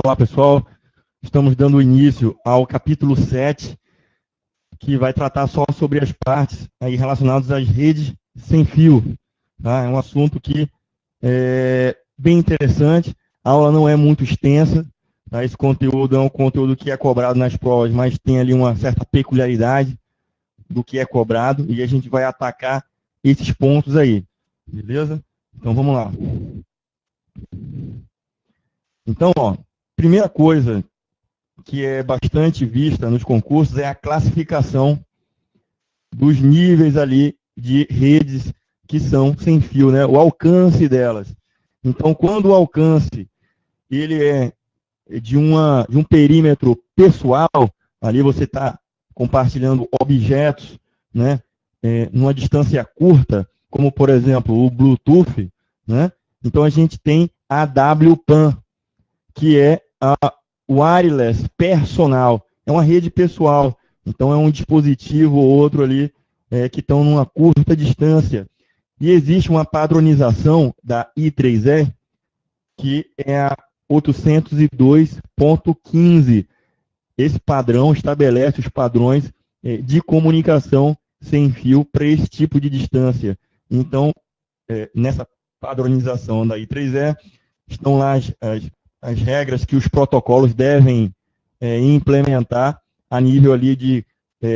Olá, pessoal. Estamos dando início ao capítulo 7, que vai tratar só sobre as partes aí relacionadas às redes sem fio. Tá? É um assunto que é bem interessante. A aula não é muito extensa. Tá? Esse conteúdo é um conteúdo que é cobrado nas provas, mas tem ali uma certa peculiaridade do que é cobrado, e a gente vai atacar esses pontos aí. Beleza? Então, vamos lá. Então, primeira coisa que é bastante vista nos concursos é a classificação dos níveis ali de redes que são sem fio, né? O alcance delas. Então, quando o alcance ele é de um perímetro pessoal, ali você está compartilhando objetos, né? Numa distância curta, como por exemplo o Bluetooth, né? Então a gente tem a WPAN, que é a wireless personal, é uma rede pessoal, então é um dispositivo ou outro ali que estão numa curta distância. E existe uma padronização da I3E, que é a 802.15. Esse padrão estabelece os padrões de comunicação sem fio para esse tipo de distância. Então, nessa padronização da I3E, estão lá as regras que os protocolos devem implementar a nível ali de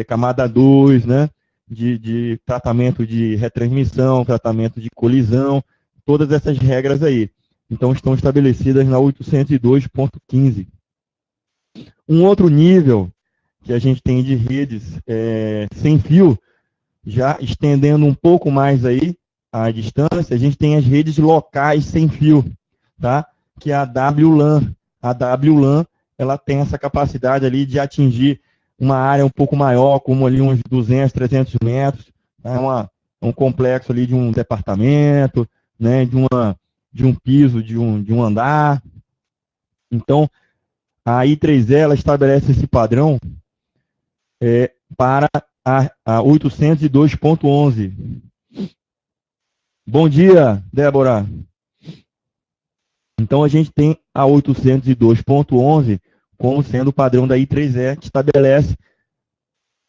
camada 2, né? De tratamento de retransmissão, tratamento de colisão, todas essas regras aí. Então, estão estabelecidas na 802.15. Um outro nível que a gente tem de redes sem fio, já estendendo um pouco mais aí a distância, a gente tem as redes locais sem fio, tá? Que é a WLAN. A WLAN, ela tem essa capacidade ali de atingir uma área um pouco maior, como ali uns 200, 300 metros. Tá? É um complexo ali de um departamento, né? De um piso, de um andar. Então, a I3E, ela estabelece esse padrão para a 802.11. Bom dia, Débora. Então, a gente tem a 802.11 como sendo o padrão da I3E, que estabelece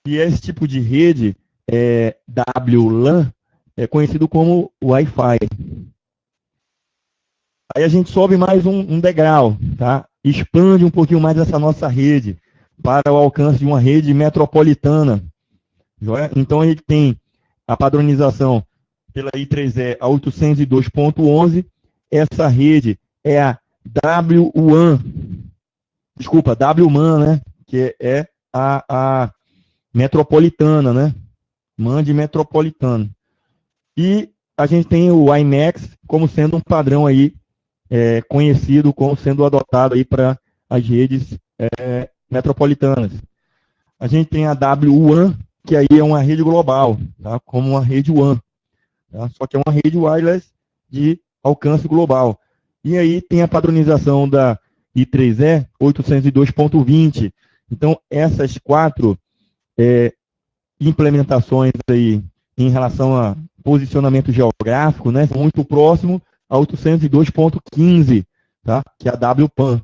que esse tipo de rede WLAN é conhecido como Wi-Fi. Aí a gente sobe mais um degrau, tá? Expande um pouquinho mais essa nossa rede para o alcance de uma rede metropolitana. Joia? Então, a gente tem a padronização pela I3E a 802.11. Essa rede é a WWAN, desculpa, WMAN, né? Que é a metropolitana, né? MAN de metropolitana. E a gente tem o WiMAX como sendo um padrão aí conhecido como sendo adotado aí para as redes metropolitanas. A gente tem a WWAN, que aí é uma rede global, tá? Como uma rede WAN, tá? Só que é uma rede wireless de alcance global. E aí tem a padronização da I3E 802.20. Então, essas quatro implementações aí em relação a posicionamento geográfico, né, são muito próximo a 802.15, tá? Que é a WPAN.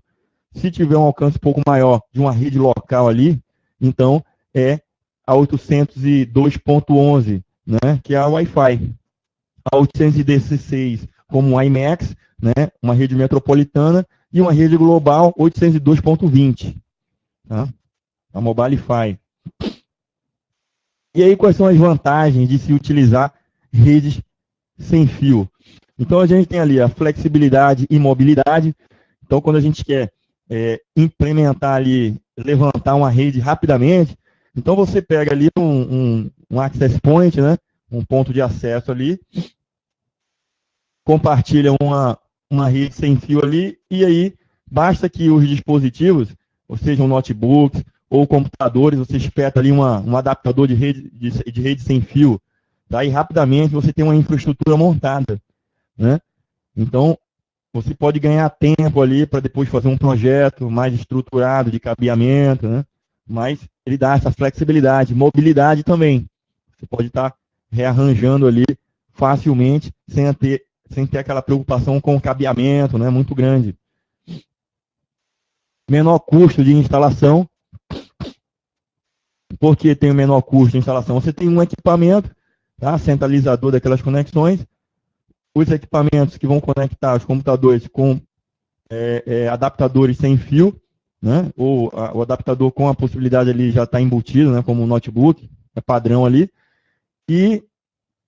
Se tiver um alcance um pouco maior de uma rede local ali, então é a 802.11, né, que é a Wi-Fi. A 816 como WiMAX, né, uma rede metropolitana, e uma rede global 802.20, tá? A Mobilify. E aí, quais são as vantagens de se utilizar redes sem fio? Então, a gente tem ali a flexibilidade e mobilidade. Então, quando a gente quer implementar ali, levantar uma rede rapidamente, então você pega ali um access point, né, um ponto de acesso ali, compartilha uma rede sem fio ali, e aí basta que os dispositivos, ou seja, notebooks ou computadores, você espeta ali um adaptador de rede sem fio, tá? E rapidamente você tem uma infraestrutura montada, né? Então, você pode ganhar tempo ali para depois fazer um projeto mais estruturado de cabeamento, né? Mas ele dá essa flexibilidade, mobilidade também. Você pode estar rearranjando ali facilmente, sem ter aquela preocupação com o cabeamento, né, muito grande. menor custo de instalação. Por que tem o menor custo de instalação? Você tem um equipamento, tá? Centralizador daquelas conexões, os equipamentos que vão conectar os computadores com adaptadores sem fio, né? Ou o adaptador com a possibilidade ali já está embutido, né? Como um notebook, é padrão ali, e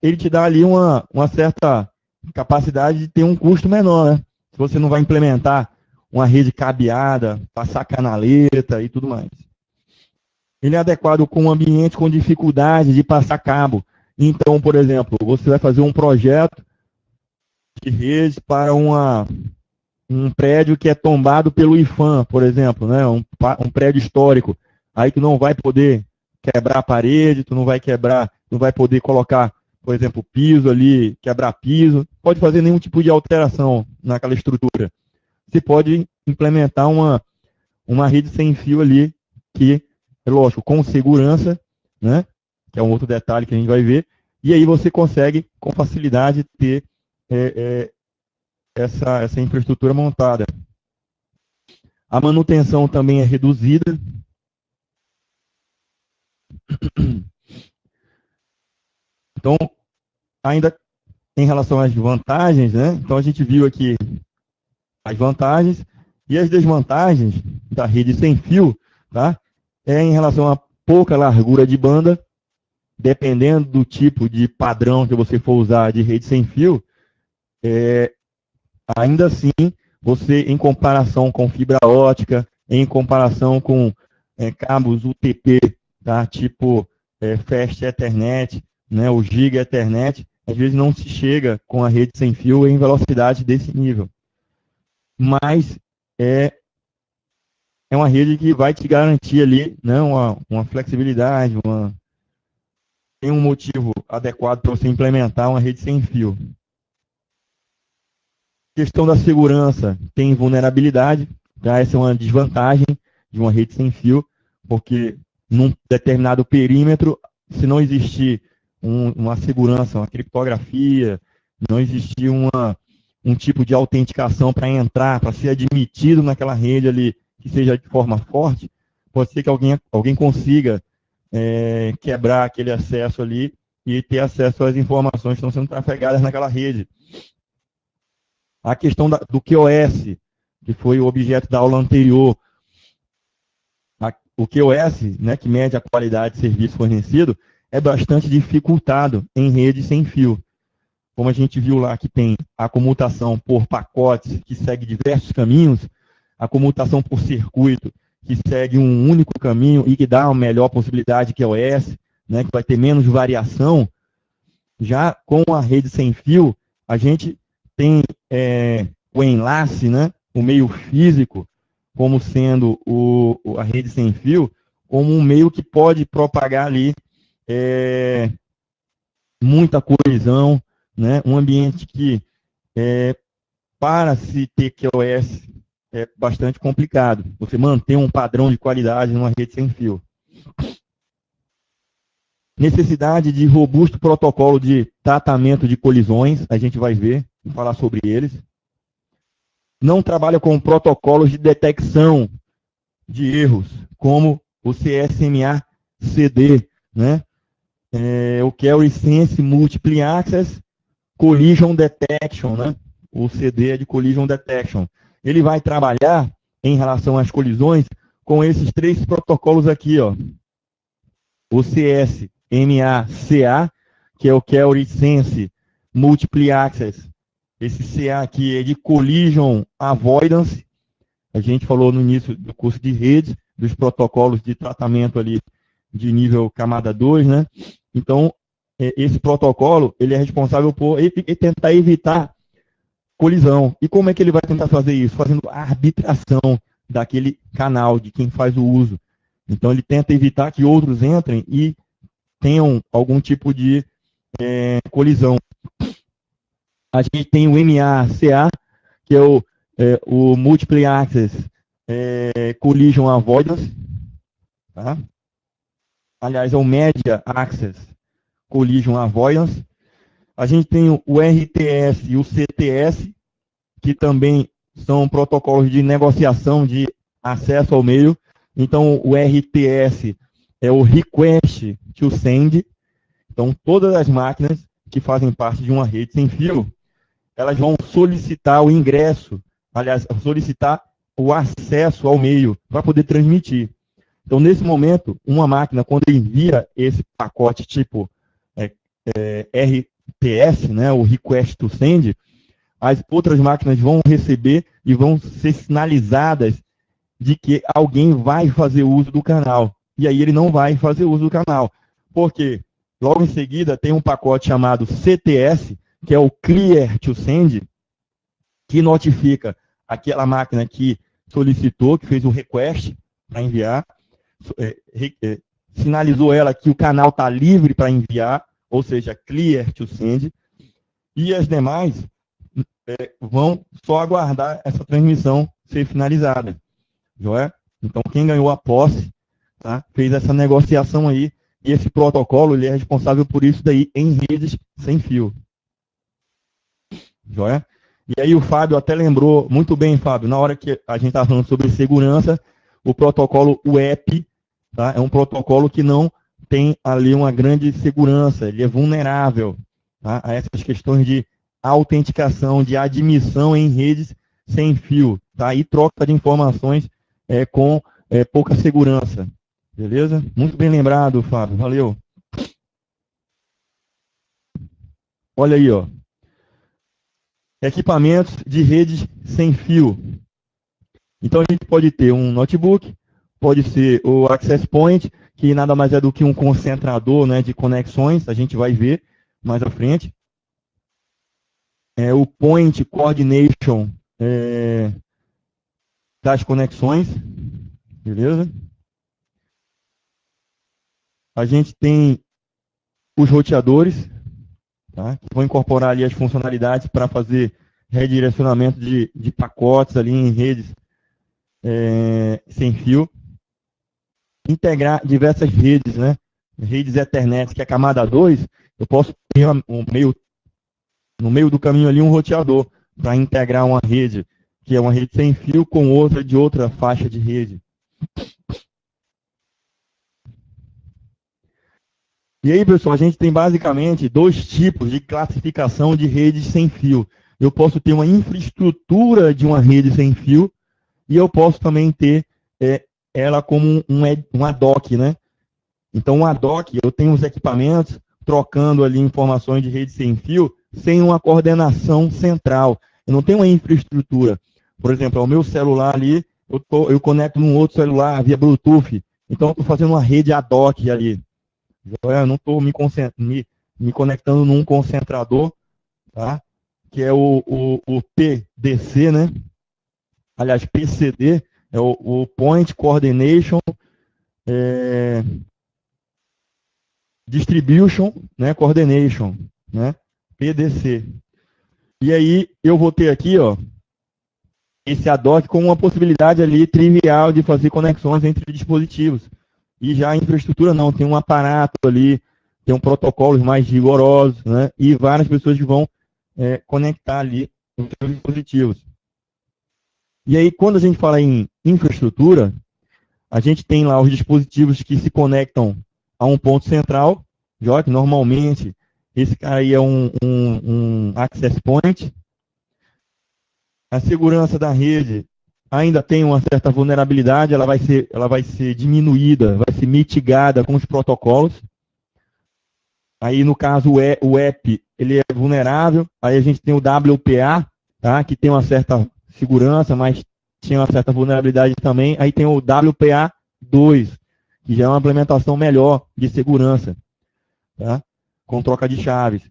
ele te dá ali uma certa capacidade de ter um custo menor, né? Se você não vai implementar uma rede cabeada, passar canaleta e tudo mais. Ele é adequado com um ambiente com dificuldade de passar cabo. Então, por exemplo, você vai fazer um projeto de rede para um prédio que é tombado pelo IFAM, por exemplo, né? Um prédio histórico. Aí tu não vai poder quebrar a parede, tu não vai poder colocar, por exemplo, piso ali, quebrar piso. Pode fazer nenhum tipo de alteração naquela estrutura. Você pode implementar uma rede sem fio ali, que, é lógico, com segurança, né? Que é um outro detalhe que a gente vai ver. E aí você consegue, com facilidade, ter essa infraestrutura montada. A manutenção também é reduzida. Então, ainda em relação às vantagens, né? Então a gente viu aqui as vantagens e as desvantagens da rede sem fio, tá? Em relação a pouca largura de banda, dependendo do tipo de padrão que você for usar de rede sem fio, ainda assim, você, em comparação com fibra ótica, em comparação com cabos UTP, tá? Tipo Fast Ethernet, né? O Giga Ethernet, às vezes não se chega com a rede sem fio em velocidade desse nível. Mas é uma rede que vai te garantir ali, né, uma flexibilidade, tem um motivo adequado para você implementar uma rede sem fio. Questão da segurança, tem vulnerabilidade, tá? Essa é uma desvantagem de uma rede sem fio, porque num determinado perímetro, se não existir uma segurança, uma criptografia, não existir um tipo de autenticação para entrar, para ser admitido naquela rede ali, que seja de forma forte, pode ser que alguém consiga quebrar aquele acesso ali e ter acesso às informações que estão sendo trafegadas naquela rede. A questão do QoS, que foi o objeto da aula anterior. O QoS, né, que mede a qualidade de serviço fornecido, é bastante dificultado em rede sem fio. Como a gente viu lá que tem a comutação por pacotes, que segue diversos caminhos, a comutação por circuito, que segue um único caminho e que dá uma melhor possibilidade de QoS, né, que vai ter menos variação. Já com a rede sem fio, a gente tem o enlace, né, o meio físico, como sendo a rede sem fio, como um meio que pode propagar ali muita colisão, né, um ambiente que, para se ter QoS, é bastante complicado. Você manter um padrão de qualidade numa rede sem fio. Necessidade de robusto protocolo de tratamento de colisões, a gente vai ver, falar sobre eles. Não trabalha com protocolos de detecção de erros, como o CSMA-CD, né? O que é o Sense Multiple Access Collision Detection, né? O CD é de Collision Detection. Ele vai trabalhar em relação às colisões com esses três protocolos aqui, ó. O CSMA-CA, que é o Kelly Sense Multiple Access. Esse CA aqui é de Collision Avoidance. A gente falou no início do curso de rede, dos protocolos de tratamento ali de nível camada 2, né? Então, esse protocolo, ele é responsável por tentar evitar colisão. E como é que ele vai tentar fazer isso? Fazendo a arbitração daquele canal, de quem faz o uso. Então, ele tenta evitar que outros entrem e tenham algum tipo de colisão. A gente tem o MACA, que é o Multiple Access Collision Avoidance. Tá? Aliás, é o Media Access Collision Avoidance. A gente tem o RTS e o CTS, que também são protocolos de negociação de acesso ao meio. Então, o RTS é o Request to Send. Então, todas as máquinas que fazem parte de uma rede sem fio, elas vão solicitar o ingresso, aliás, solicitar o acesso ao meio para poder transmitir. Então, nesse momento, uma máquina, quando envia esse pacote tipo RTS, né, o Request to Send, as outras máquinas vão receber e vão ser sinalizadas de que alguém vai fazer uso do canal. E aí ele não vai fazer uso do canal. Por quê? Logo em seguida, tem um pacote chamado CTS, que é o Clear to Send, que notifica aquela máquina que solicitou, que fez o request para enviar, sinalizou ela que o canal está livre para enviar, ou seja, Clear to Send, e as demais vão só aguardar essa transmissão ser finalizada. Joia? Então, quem ganhou a posse, tá, fez essa negociação aí, e esse protocolo ele é responsável por isso daí em redes sem fio. Joia? E aí o Fábio até lembrou, muito bem, Fábio, na hora que a gente estava falando sobre segurança, o protocolo WEP, tá, é um protocolo que não tem ali uma grande segurança, ele é vulnerável, tá, a essas questões de autenticação, de admissão em redes sem fio, tá, e troca de informações com pouca segurança. Beleza? Muito bem lembrado, Fábio. Valeu. Olha aí, ó. Equipamentos de redes sem fio. Então, a gente pode ter um notebook, pode ser o Access Point, que nada mais é do que um concentrador, né, de conexões, a gente vai ver mais à frente. O Point Coordination das conexões. Beleza? A gente tem os roteadores, tá, que vão incorporar ali as funcionalidades para fazer redirecionamento de pacotes ali em redes sem fio. Integrar diversas redes, né? Redes Ethernet, que é a camada 2, eu posso ter no meio do caminho ali um roteador para integrar uma rede, que é uma rede sem fio, com outra de outra faixa de rede. E aí, pessoal, a gente tem basicamente dois tipos de classificação de redes sem fio. Eu posso ter uma infraestrutura de uma rede sem fio e eu posso também ter ela como um ad hoc, né? Então, um ad hoc, eu tenho os equipamentos trocando ali informações de rede sem fio sem uma coordenação central. Eu não tenho uma infraestrutura. Por exemplo, o meu celular ali, eu conecto num outro celular via Bluetooth. Então, eu estou fazendo uma rede ad hoc ali. Eu não estou me conectando num concentrador, tá? Que é o PDC, né? Aliás, PCD, é o Point Coordination Distribution, né? Coordination, né? PDC. E aí, eu vou ter aqui, ó, esse ad hoc com uma possibilidade ali trivial de fazer conexões entre dispositivos. E já a infraestrutura não, tem um aparato ali, tem um protocolos mais rigorosos, né? E várias pessoas que vão conectar ali os seus dispositivos. E aí, quando a gente fala em infraestrutura, a gente tem lá os dispositivos que se conectam a um ponto central, já que normalmente esse cara aí é um access point. A segurança da rede ainda tem uma certa vulnerabilidade, ela vai ser diminuída, vai ser mitigada com os protocolos. Aí, no caso, o app, ele é vulnerável. Aí a gente tem o WPA, tá, que tem uma certa segurança, mas tinha uma certa vulnerabilidade também. Aí tem o WPA2, que já é uma implementação melhor de segurança, tá, com troca de chaves.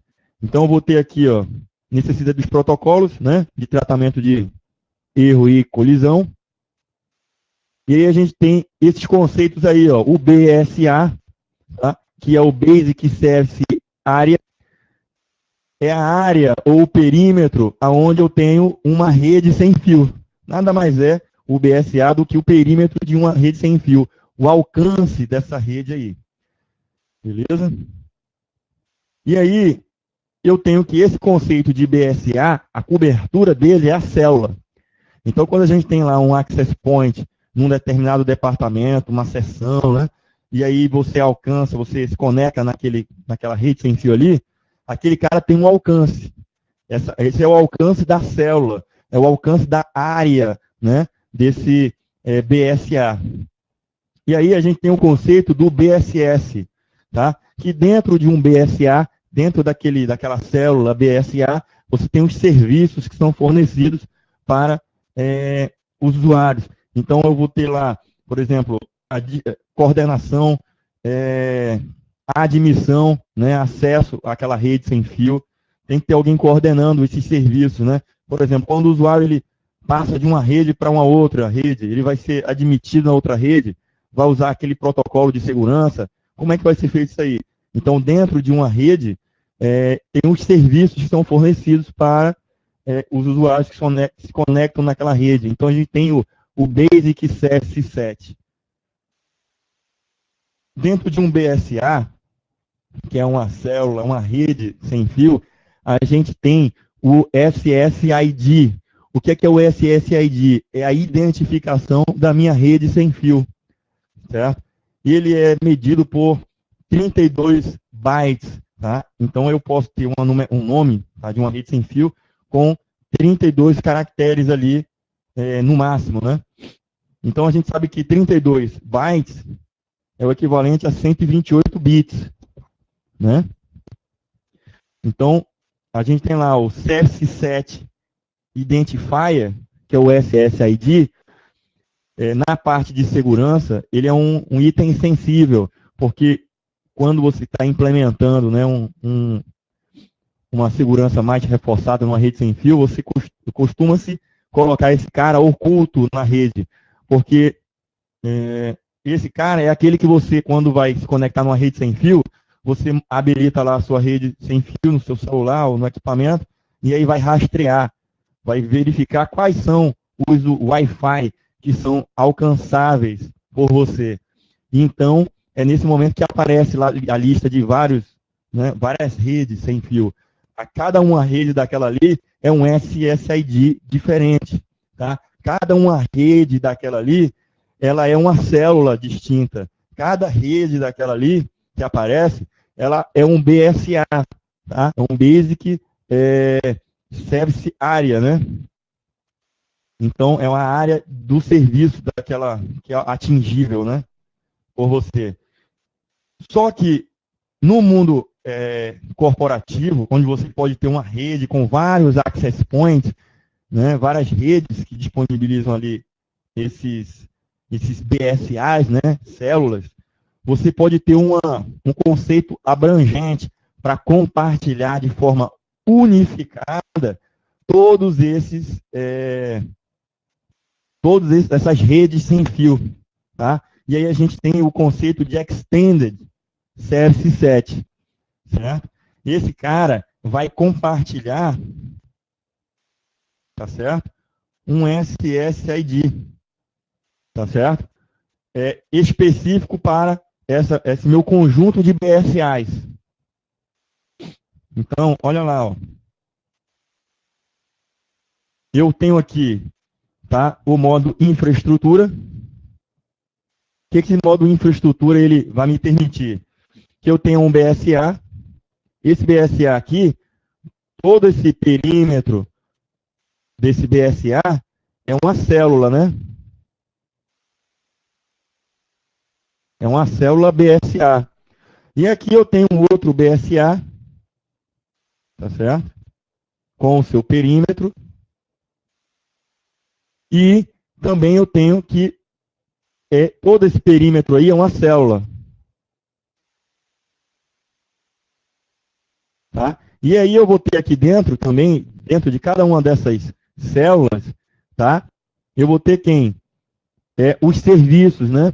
Então, eu vou ter aqui, ó, necessidade dos protocolos, né, de tratamento de erro e colisão. E aí a gente tem esses conceitos aí, ó, o BSA, tá, que é o Basic Service Area, é a área ou o perímetro aonde eu tenho uma rede sem fio. Nada mais é o BSA do que o perímetro de uma rede sem fio, o alcance dessa rede aí. Beleza? E aí, eu tenho que esse conceito de BSA, a cobertura dele é a célula. Então, quando a gente tem lá um access point num determinado departamento, uma seção, né? E aí você alcança, você se conecta naquela rede sem fio ali, aquele cara tem um alcance. Esse é o alcance da célula, é o alcance da área, né, desse BSA. E aí a gente tem o conceito do BSS, tá? Que dentro de um BSA, dentro daquela célula BSA, você tem os serviços que são fornecidos para os usuários. Então eu vou ter lá, por exemplo, a coordenação, a admissão, né, acesso àquela rede sem fio. Tem que ter alguém coordenando esses serviços, né? Por exemplo, quando o usuário ele passa de uma rede para uma outra rede, ele vai ser admitido na outra rede, vai usar aquele protocolo de segurança. Como é que vai ser feito isso aí? Então, dentro de uma rede, tem os serviços que são fornecidos para os usuários que se conectam naquela rede. Então, a gente tem o Basic CS7. Dentro de um BSA, que é uma célula, uma rede sem fio, a gente tem o SSID. O que é o SSID? É a identificação da minha rede sem fio, certo? Ele é medido por 32 bytes, tá? Então eu posso ter um nome, tá, de uma rede sem fio com 32 caracteres ali no máximo, né? Então a gente sabe que 32 bytes é o equivalente a 128 bits, né? Então, a gente tem lá o CS7 Identifier, que é o SSID. Na parte de segurança, ele é um item sensível, porque quando você está implementando, né, uma segurança mais reforçada numa rede sem fio, você costuma-se colocar esse cara oculto na rede, porque esse cara é aquele que você, quando vai se conectar numa rede sem fio, você habilita lá a sua rede sem fio no seu celular ou no equipamento, e aí vai rastrear, vai verificar quais são os Wi-Fi que são alcançáveis por você. Então, é nesse momento que aparece lá a lista de várias redes sem fio. A cada uma rede daquela ali é um SSID diferente, tá? Cada uma rede daquela ali, ela é uma célula distinta. Cada rede daquela ali que aparece, ela é um BSA, tá? É um Basic Service Area, né? Então, é uma área do serviço daquela que é atingível, né, por você. Só que no mundo corporativo, onde você pode ter uma rede com vários access points, né, várias redes que disponibilizam ali esses BSAs, né, células, você pode ter um conceito abrangente para compartilhar de forma unificada todas essas redes sem fio, tá? E aí a gente tem o conceito de Extended Service Set, certo? Esse cara vai compartilhar, tá certo? Um SSID, tá certo? Específico para esse meu conjunto de BSAs. Então, olha lá, ó. Eu tenho aqui, tá, o modo infraestrutura. O que esse modo infraestrutura ele vai me permitir? Que eu tenha um BSA. Esse BSA aqui, todo esse perímetro desse BSA é uma célula, né? É uma célula BSA. E aqui eu tenho um outro BSA, tá certo? Com o seu perímetro. E também eu tenho que todo esse perímetro aí é uma célula. Tá? E aí eu vou ter aqui dentro também, dentro de cada uma dessas células, tá? Eu vou ter quem? Os serviços, né?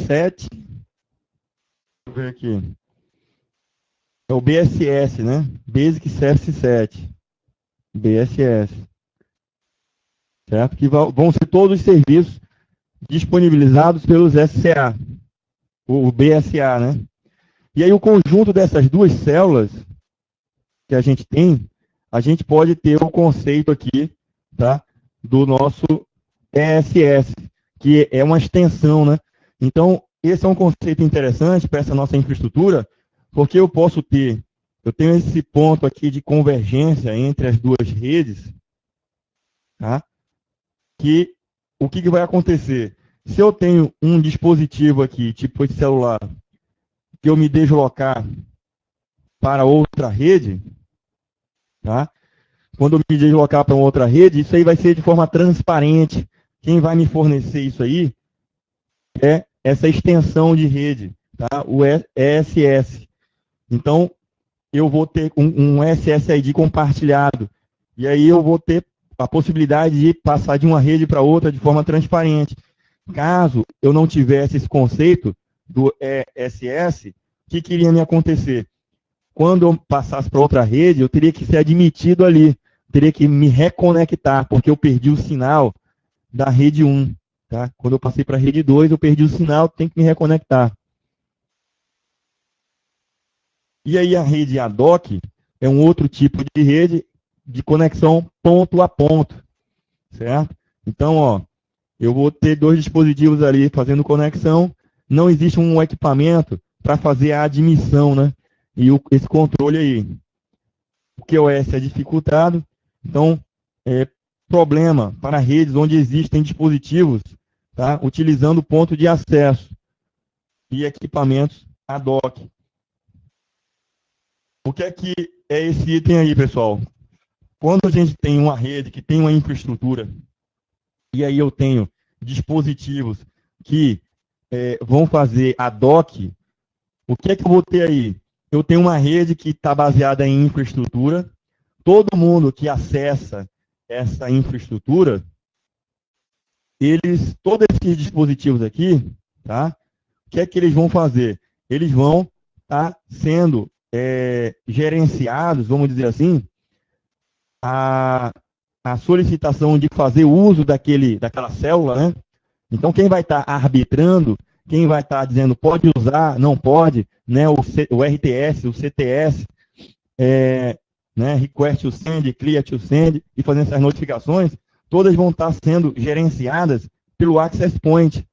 Deixa eu ver aqui. É o BSS, né? Basic Service Set. BSS. Certo? Que vão ser todos os serviços disponibilizados pelos SCA, o BSA, né? E aí o conjunto dessas duas células que a gente tem, a gente pode ter o conceito aqui, tá? Do nosso ESS, que é uma extensão, né? Então, esse é um conceito interessante para essa nossa infraestrutura, porque eu tenho esse ponto aqui de convergência entre as duas redes, tá? Que o que vai acontecer? Se eu tenho um dispositivo aqui, tipo esse celular, que eu me deslocar para outra rede, tá? Quando eu me deslocar para outra rede, isso aí vai ser de forma transparente. Quem vai me fornecer isso aí é essa extensão de rede, tá? O ESS. Então, eu vou ter um SSID compartilhado. E aí eu vou ter a possibilidade de passar de uma rede para outra de forma transparente. Caso eu não tivesse esse conceito do ESS, o que iria me acontecer? Quando eu passasse para outra rede, eu teria que ser admitido ali, teria que me reconectar, porque eu perdi o sinal da rede 1. Tá? Quando eu passei para a rede 2, eu perdi o sinal, tenho que me reconectar. E aí a rede ad hoc é um outro tipo de rede de conexão ponto a ponto, certo? Então, ó, eu vou ter dois dispositivos ali fazendo conexão, não existe um equipamento para fazer a admissão, né? E esse controle aí. O QoS é dificultado, então, problema para redes onde existem dispositivos, tá? Utilizando ponto de acesso e equipamentos ad hoc. O que é esse item aí, pessoal? Quando a gente tem uma rede que tem uma infraestrutura, e aí eu tenho dispositivos que vão fazer ad hoc, o que é que eu vou ter aí? Eu tenho uma rede que está baseada em infraestrutura, todo mundo que acessa essa infraestrutura, todos esses dispositivos aqui, tá? O que é que eles vão fazer? Eles vão estar sendo gerenciados, vamos dizer assim, a solicitação de fazer uso daquela célula, né? Então, quem vai estar arbitrando, quem vai estar dizendo pode usar, não pode, né? O RTS, o CTS, né? Request to send, clear to send, e fazendo essas notificações, todas vão estar sendo gerenciadas pelo Access Point.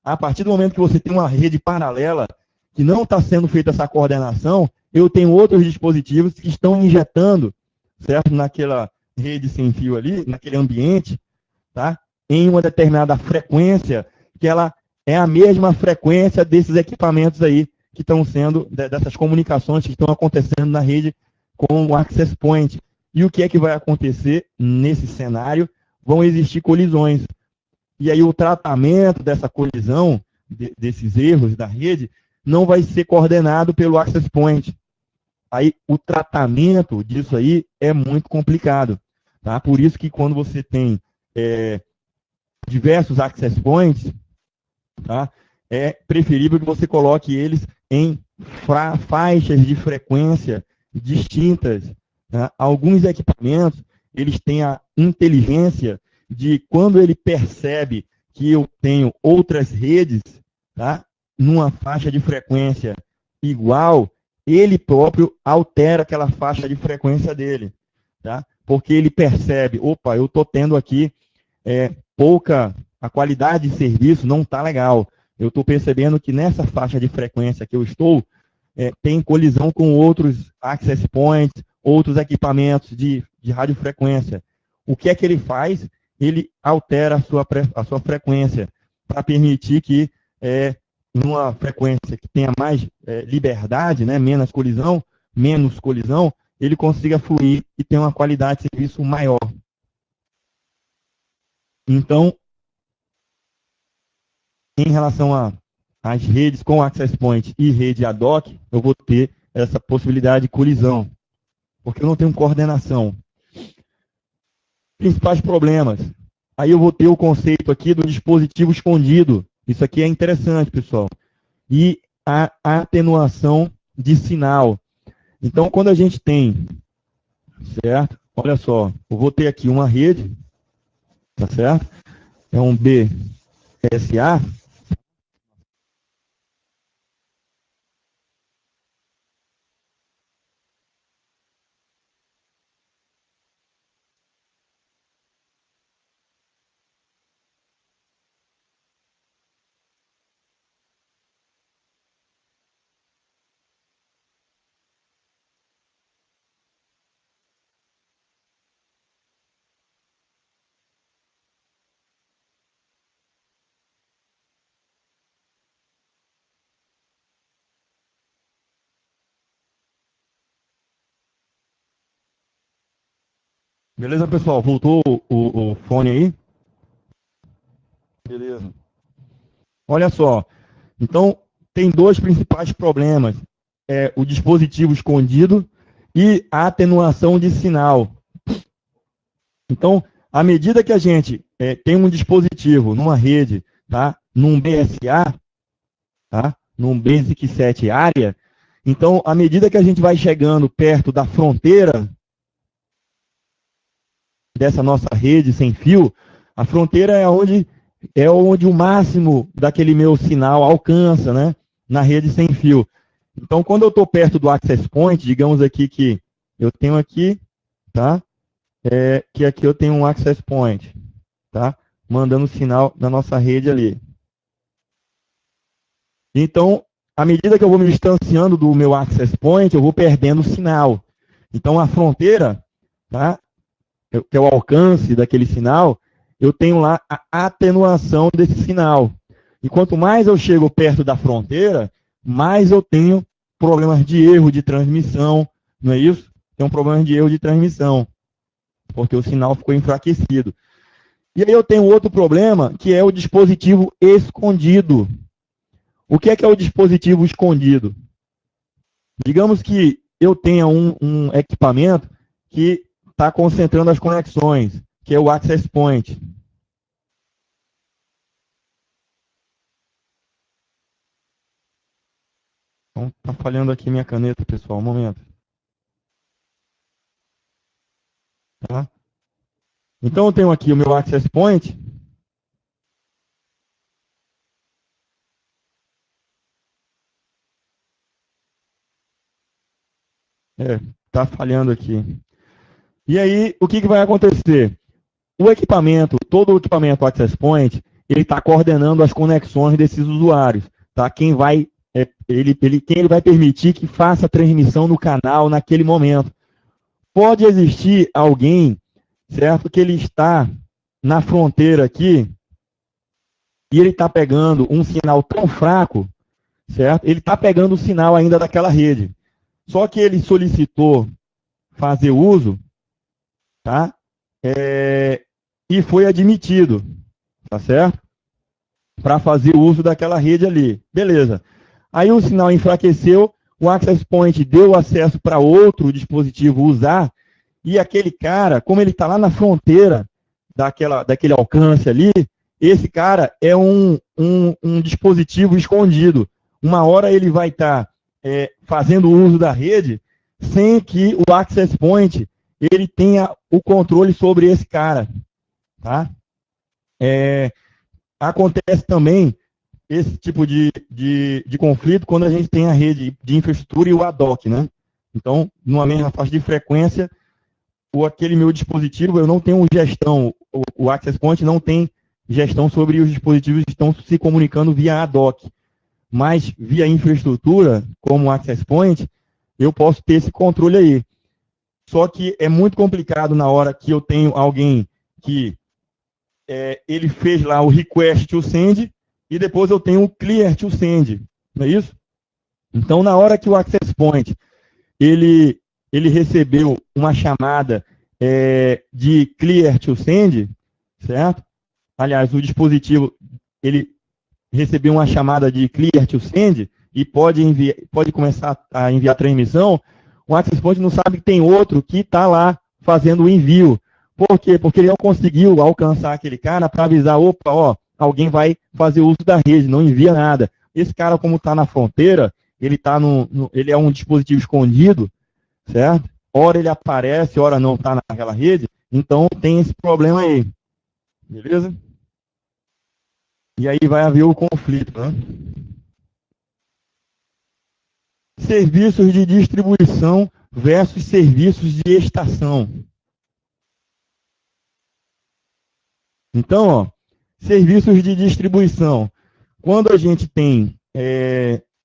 A partir do momento que você tem uma rede paralela, que não está sendo feita essa coordenação, eu tenho outros dispositivos que estão injetando, certo? Naquela rede sem fio ali, naquele ambiente, tá? Em uma determinada frequência, que ela é a mesma frequência desses equipamentos aí, que estão sendo, dessas comunicações que estão acontecendo na rede com o Access Point. E o que é que vai acontecer nesse cenário? Vão existir colisões. E aí o tratamento dessa colisão, desses erros da rede, não vai ser coordenado pelo Access Point. Aí o tratamento disso aí é muito complicado. Tá? Por isso que quando você tem diversos Access Points, tá? É preferível que você coloque eles em faixas de frequência distintas. Tá? Alguns equipamentos, eles têm a inteligência de, quando ele percebe que eu tenho outras redes, tá? Numa faixa de frequência igual, ele próprio altera aquela faixa de frequência dele. Tá? Porque ele percebe, opa, eu estou tendo aqui a qualidade de serviço não está legal. Eu estou percebendo que nessa faixa de frequência que eu estou, tem colisão com outros access points, outros equipamentos de radiofrequência. O que é que ele faz? Ele altera a sua frequência para permitir que, numa frequência que tenha mais liberdade, né, menos colisão, ele consiga fluir e ter uma qualidade de serviço maior. Então, em relação às redes com Access Point e rede ad hoc, eu vou ter essa possibilidade de colisão, porque eu não tenho coordenação. Principais problemas. Aí eu vou ter o conceito aqui do dispositivo escondido. Isso aqui é interessante, pessoal. E a atenuação de sinal. Então, quando a gente tem, certo? Olha só, eu vou ter aqui uma rede, tá certo? É um B SA. Beleza, pessoal? Voltou o fone aí? Beleza. Olha só. Então, tem dois principais problemas. O dispositivo escondido e a atenuação de sinal. Então, à medida que a gente tem um dispositivo numa rede, tá? Num BSA, tá? Num Basic Set Area, então, à medida que a gente vai chegando perto da fronteira dessa nossa rede sem fio, a fronteira é onde o máximo daquele meu sinal alcança, né? Na rede sem fio. Então, quando eu estou perto do access point, digamos aqui que eu tenho aqui, tá? Que aqui eu tenho um access point, tá? Mandando sinal na nossa rede ali. Então, à medida que eu vou me distanciando do meu access point, eu vou perdendo o sinal. Então, a fronteira, tá? Que é o alcance daquele sinal, eu tenho lá a atenuação desse sinal. E quanto mais eu chego perto da fronteira, mais eu tenho problemas de erro de transmissão, não é isso? Tem um problema de erro de transmissão, porque o sinal ficou enfraquecido. E aí eu tenho outro problema, que é o dispositivo escondido. O que é o dispositivo escondido? Digamos que eu tenha um equipamento que está concentrando as conexões, que é o access point. Então, está falhando aqui minha caneta, pessoal, um momento. Tá? Então, eu tenho aqui o meu access point. Está falhando aqui. E aí, o que vai acontecer? O equipamento, todo o equipamento access point, ele está coordenando as conexões desses usuários. Tá? Quem ele vai permitir que faça a transmissão no canal naquele momento. Pode existir alguém, certo, que ele está na fronteira aqui e ele está pegando um sinal tão fraco, certo? Ele está pegando o sinal ainda daquela rede. Só que ele solicitou fazer uso, tá? E foi admitido, tá certo? Para fazer uso daquela rede ali. Beleza. Aí o sinal enfraqueceu, o access point deu acesso para outro dispositivo usar, e aquele cara, como ele está lá na fronteira daquele alcance ali, esse cara é um dispositivo escondido. Uma hora ele vai estar fazendo uso da rede sem que o access point ele tenha o controle sobre esse cara. Tá? Acontece também esse tipo de conflito quando a gente tem a rede de infraestrutura e o ad hoc, né? Então, numa mesma faixa de frequência, aquele meu dispositivo, eu não tenho gestão, o access point não tem gestão sobre os dispositivos que estão se comunicando via ad hoc. Mas via infraestrutura, como o access point, eu posso ter esse controle aí. Só que é muito complicado na hora que eu tenho alguém que ele fez lá o request to send e depois eu tenho o clear to send, não é isso? Então, na hora que o access point ele recebeu uma chamada de clear to send, certo? Aliás, o dispositivo ele recebeu uma chamada de clear to send e pode começar a enviar transmissão, o access point não sabe que tem outro que está lá fazendo o envio. Por quê? Porque ele não conseguiu alcançar aquele cara para avisar, opa, ó, alguém vai fazer uso da rede, não envia nada. Esse cara, como está na fronteira, ele é um dispositivo escondido, certo? Ora ele aparece, ora não está naquela rede, então tem esse problema aí. Beleza? E aí vai haver o conflito, né? Serviços de distribuição versus serviços de estação. Então, ó, serviços de distribuição. Quando a gente tem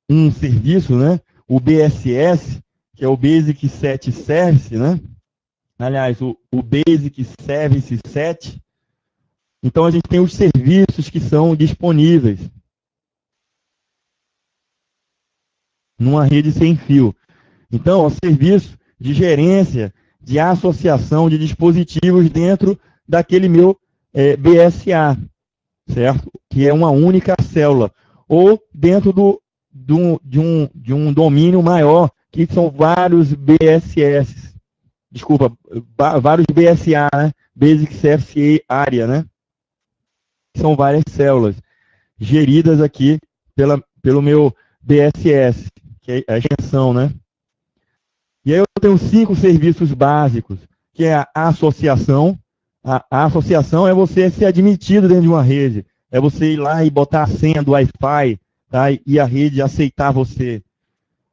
um serviço, né, o BSS, que é o Basic Set Service, né? Aliás, o Basic Service Set. Então, a gente tem os serviços que são disponíveis numa rede sem fio. Então, o serviço de gerência, de associação de dispositivos dentro daquele meu BSA, certo? Que é uma única célula. Ou dentro de um domínio maior, que são vários BSS. Desculpa, vários BSA, né? Basic Service Area, né? São várias células geridas aqui pelo meu BSS, que é a extensão, né? E aí eu tenho 5 serviços básicos, que é a associação. A associação é você ser admitido dentro de uma rede. É você ir lá e botar a senha do Wi-Fi, tá? E a rede aceitar você.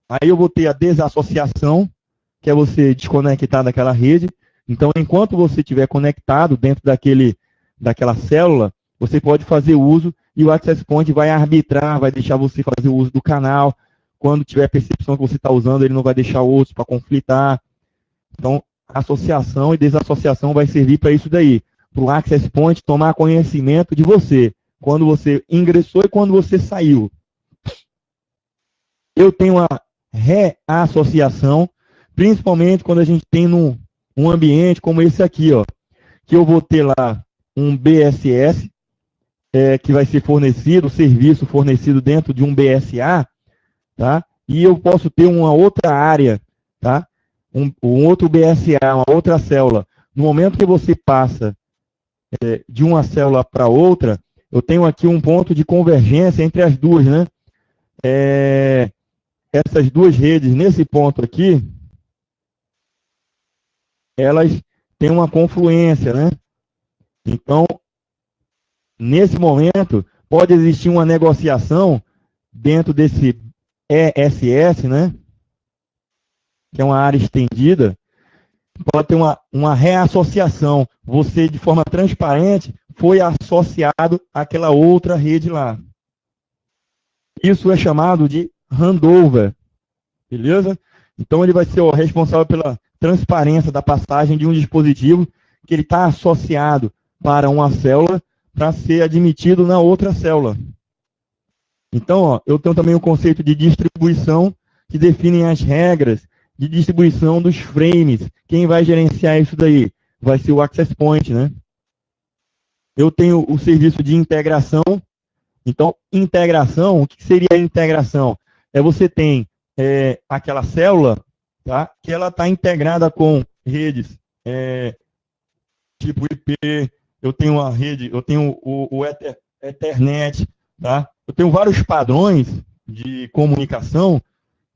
Aí eu vou ter a desassociação, que é você desconectar daquela rede. Então, enquanto você estiver conectado dentro daquela célula, você pode fazer uso e o Access Point vai arbitrar, vai deixar você fazer o uso do canal. Quando tiver percepção que você está usando, ele não vai deixar outros para conflitar. Então, associação e desassociação vai servir para isso daí. Para o Access Point tomar conhecimento de você. Quando você ingressou e quando você saiu. Eu tenho a reassociação, principalmente quando a gente tem um ambiente como esse aqui, ó, que eu vou ter lá um BSS, que vai ser fornecido, serviço fornecido dentro de um BSA, tá? E eu posso ter uma outra área, tá? Um outro BSA, uma outra célula. No momento que você passa de uma célula para outra, eu tenho aqui um ponto de convergência entre as duas, né? Essas duas redes, nesse ponto aqui, elas têm uma confluência, né? Então, nesse momento, pode existir uma negociação dentro desse ESS, né? Que é uma área estendida, pode ter uma reassociação. Você, de forma transparente, foi associado àquela outra rede lá. Isso é chamado de handover, beleza? Então, ele vai ser o responsável pela transparência da passagem de um dispositivo que ele está associado para uma célula para ser admitido na outra célula. Então, ó, eu tenho também o conceito de distribuição, que define as regras de distribuição dos frames. Quem vai gerenciar isso daí? Vai ser o Access Point, né? Eu tenho o serviço de integração. Então, integração, o que seria a integração? Você tem aquela célula, tá? Que ela está integrada com redes tipo IP, eu tenho a rede, eu tenho o Ethernet, tá? Eu tenho vários padrões de comunicação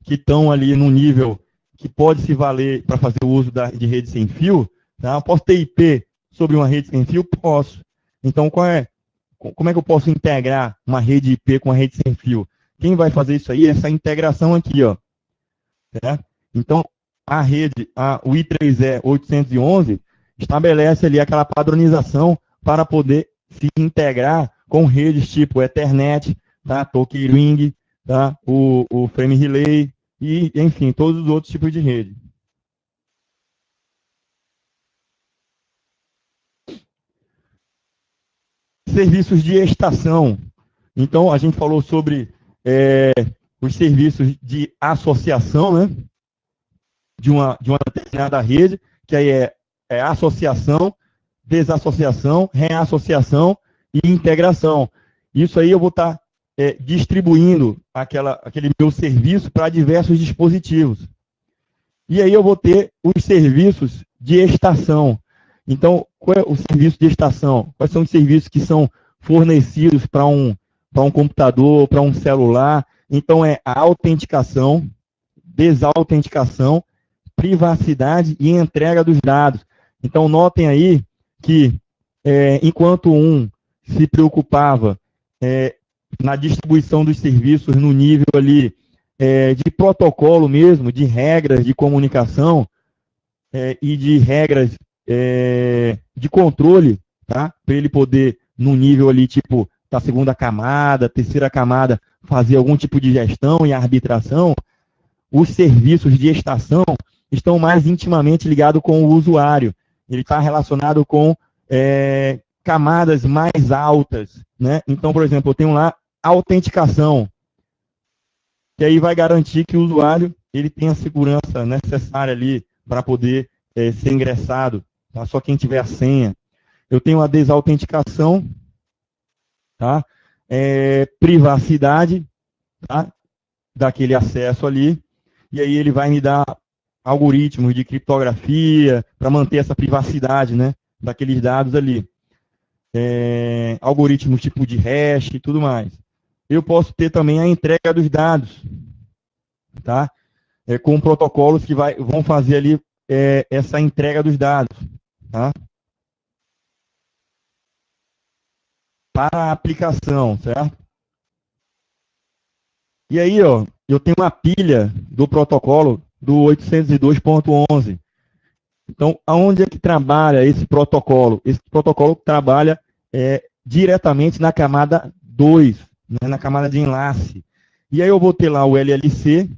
que estão ali no nível que pode se valer para fazer o uso de rede sem fio, tá? Eu posso ter IP sobre uma rede sem fio? Posso. Então, como é que eu posso integrar uma rede IP com uma rede sem fio? Quem vai fazer isso aí? Essa integração aqui, ó. Certo? Então, a rede, o I3E 811, estabelece ali aquela padronização para poder se integrar com redes tipo Ethernet, tá? Token Ring, tá? O Frame Relay e, enfim, todos os outros tipos de rede. Serviços de estação. Então, a gente falou sobre os serviços de associação, né? De uma determinada rede, que aí é associação, desassociação, reassociação e integração. Isso aí eu vou estar distribuindo aquele meu serviço para diversos dispositivos. E aí eu vou ter os serviços de estação. Então, qual é o serviço de estação? Quais são os serviços que são fornecidos para um computador, para um celular? Então, é a autenticação, desautenticação, privacidade e entrega dos dados. Então, notem aí que, enquanto um se preocupava na distribuição dos serviços no nível ali de protocolo mesmo, de regras de comunicação e de regras de controle, tá? Para ele poder, no nível ali, tipo, da segunda camada, terceira camada, fazer algum tipo de gestão e arbitração, os serviços de estação estão mais intimamente ligados com o usuário. Ele está relacionado com camadas mais altas, né? Então, por exemplo, eu tenho lá autenticação, que aí vai garantir que o usuário ele tenha a segurança necessária ali para poder ser ingressado, tá? Só quem tiver a senha. Eu tenho a desautenticação, tá? Privacidade, tá? Daquele acesso ali, e aí ele vai me dar algoritmos de criptografia para manter essa privacidade, né, daqueles dados ali. Algoritmos tipo de hash e tudo mais. Eu posso ter também a entrega dos dados, tá? Com protocolos que vão fazer ali essa entrega dos dados, tá? Para a aplicação, certo? E aí, ó, eu tenho uma pilha do protocolo do 802.11. Então, aonde é que trabalha esse protocolo? Esse protocolo trabalha diretamente na camada 2, né, na camada de enlace. E aí eu vou ter lá o LLC,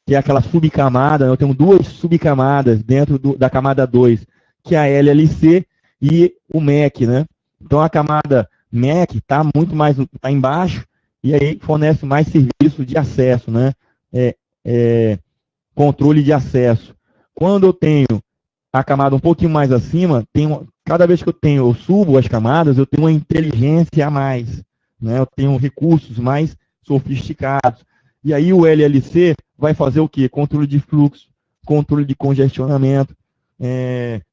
que é aquela subcamada, eu tenho duas subcamadas dentro da camada 2, que é a LLC e o MAC, né? Então a camada MAC está muito mais embaixo, e aí fornece mais serviço de acesso, né? Controle de acesso. Quando eu tenho a camada um pouquinho mais acima, cada vez que eu subo as camadas, eu tenho uma inteligência a mais, né? Eu tenho recursos mais sofisticados. E aí o LLC vai fazer o quê? Controle de fluxo, controle de congestionamento,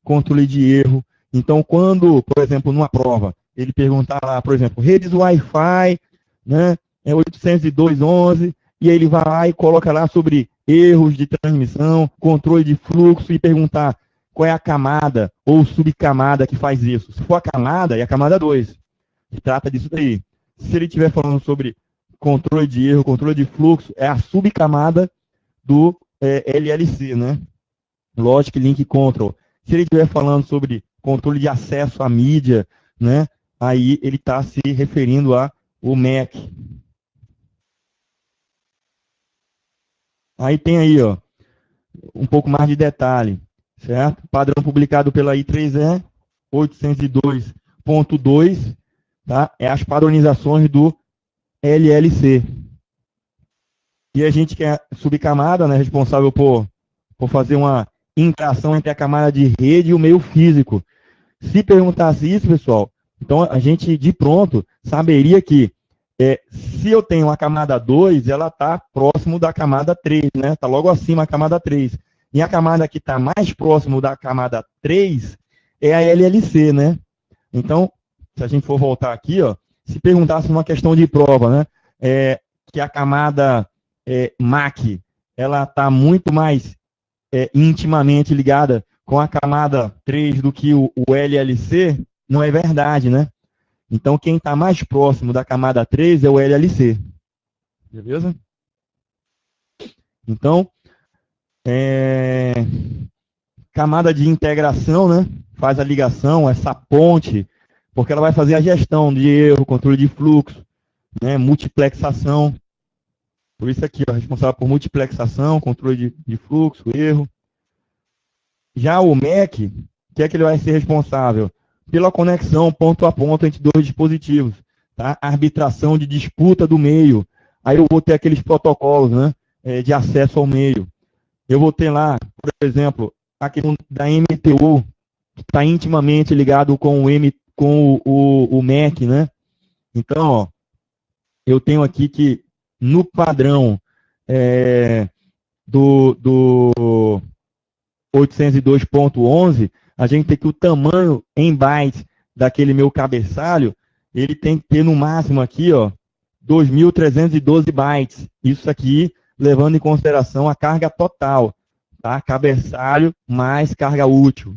controle de erro. Então, quando, por exemplo, numa prova, ele perguntar lá, por exemplo, redes Wi-Fi, né, 802.11, e aí ele vai lá e coloca lá sobre erros de transmissão, controle de fluxo, e perguntar qual é a camada ou subcamada que faz isso. Se for a camada, é a camada 2, que trata disso daí. Se ele estiver falando sobre controle de erro, controle de fluxo, é a subcamada do LLC, né? Logic Link Control. Se ele estiver falando sobre controle de acesso à mídia, né? Aí ele está se referindo ao MAC. Aí tem aí, ó, um pouco mais de detalhe, certo? Padrão publicado pela I3E 802.2, tá? É as padronizações do LLC. E a gente que é subcamada, né, responsável por fazer uma interação entre a camada de rede e o meio físico. Se perguntasse isso, pessoal, então a gente de pronto saberia que se eu tenho a camada 2, ela está próximo da camada 3, né? Está logo acima da camada 3. E a camada que está mais próximo da camada 3 é a LLC, né? Então, se a gente for voltar aqui, ó, se perguntasse uma questão de prova, né? Que a camada MAC, ela está muito mais intimamente ligada com a camada 3 do que o LLC, não é verdade, né? Então, quem está mais próximo da camada 3 é o LLC. Beleza? Então, camada de integração, né? Faz a ligação, essa ponte, porque ela vai fazer a gestão de erro, controle de fluxo, né? Multiplexação. Por isso aqui, ó, responsável por multiplexação, controle de fluxo, erro. Já o MAC, que é que ele vai ser responsável? Pela conexão ponto a ponto entre dois dispositivos, tá? Arbitração de disputa do meio. Aí eu vou ter aqueles protocolos, né, de acesso ao meio. Eu vou ter lá, por exemplo, aquele da MTU, que está intimamente ligado com o MAC, né? Então, ó, eu tenho aqui que no padrão do 802.11, a gente tem que o tamanho em bytes daquele meu cabeçalho, ele tem que ter no máximo aqui, ó, 2.312 bytes. Isso aqui, levando em consideração a carga total, tá? Cabeçalho mais carga útil.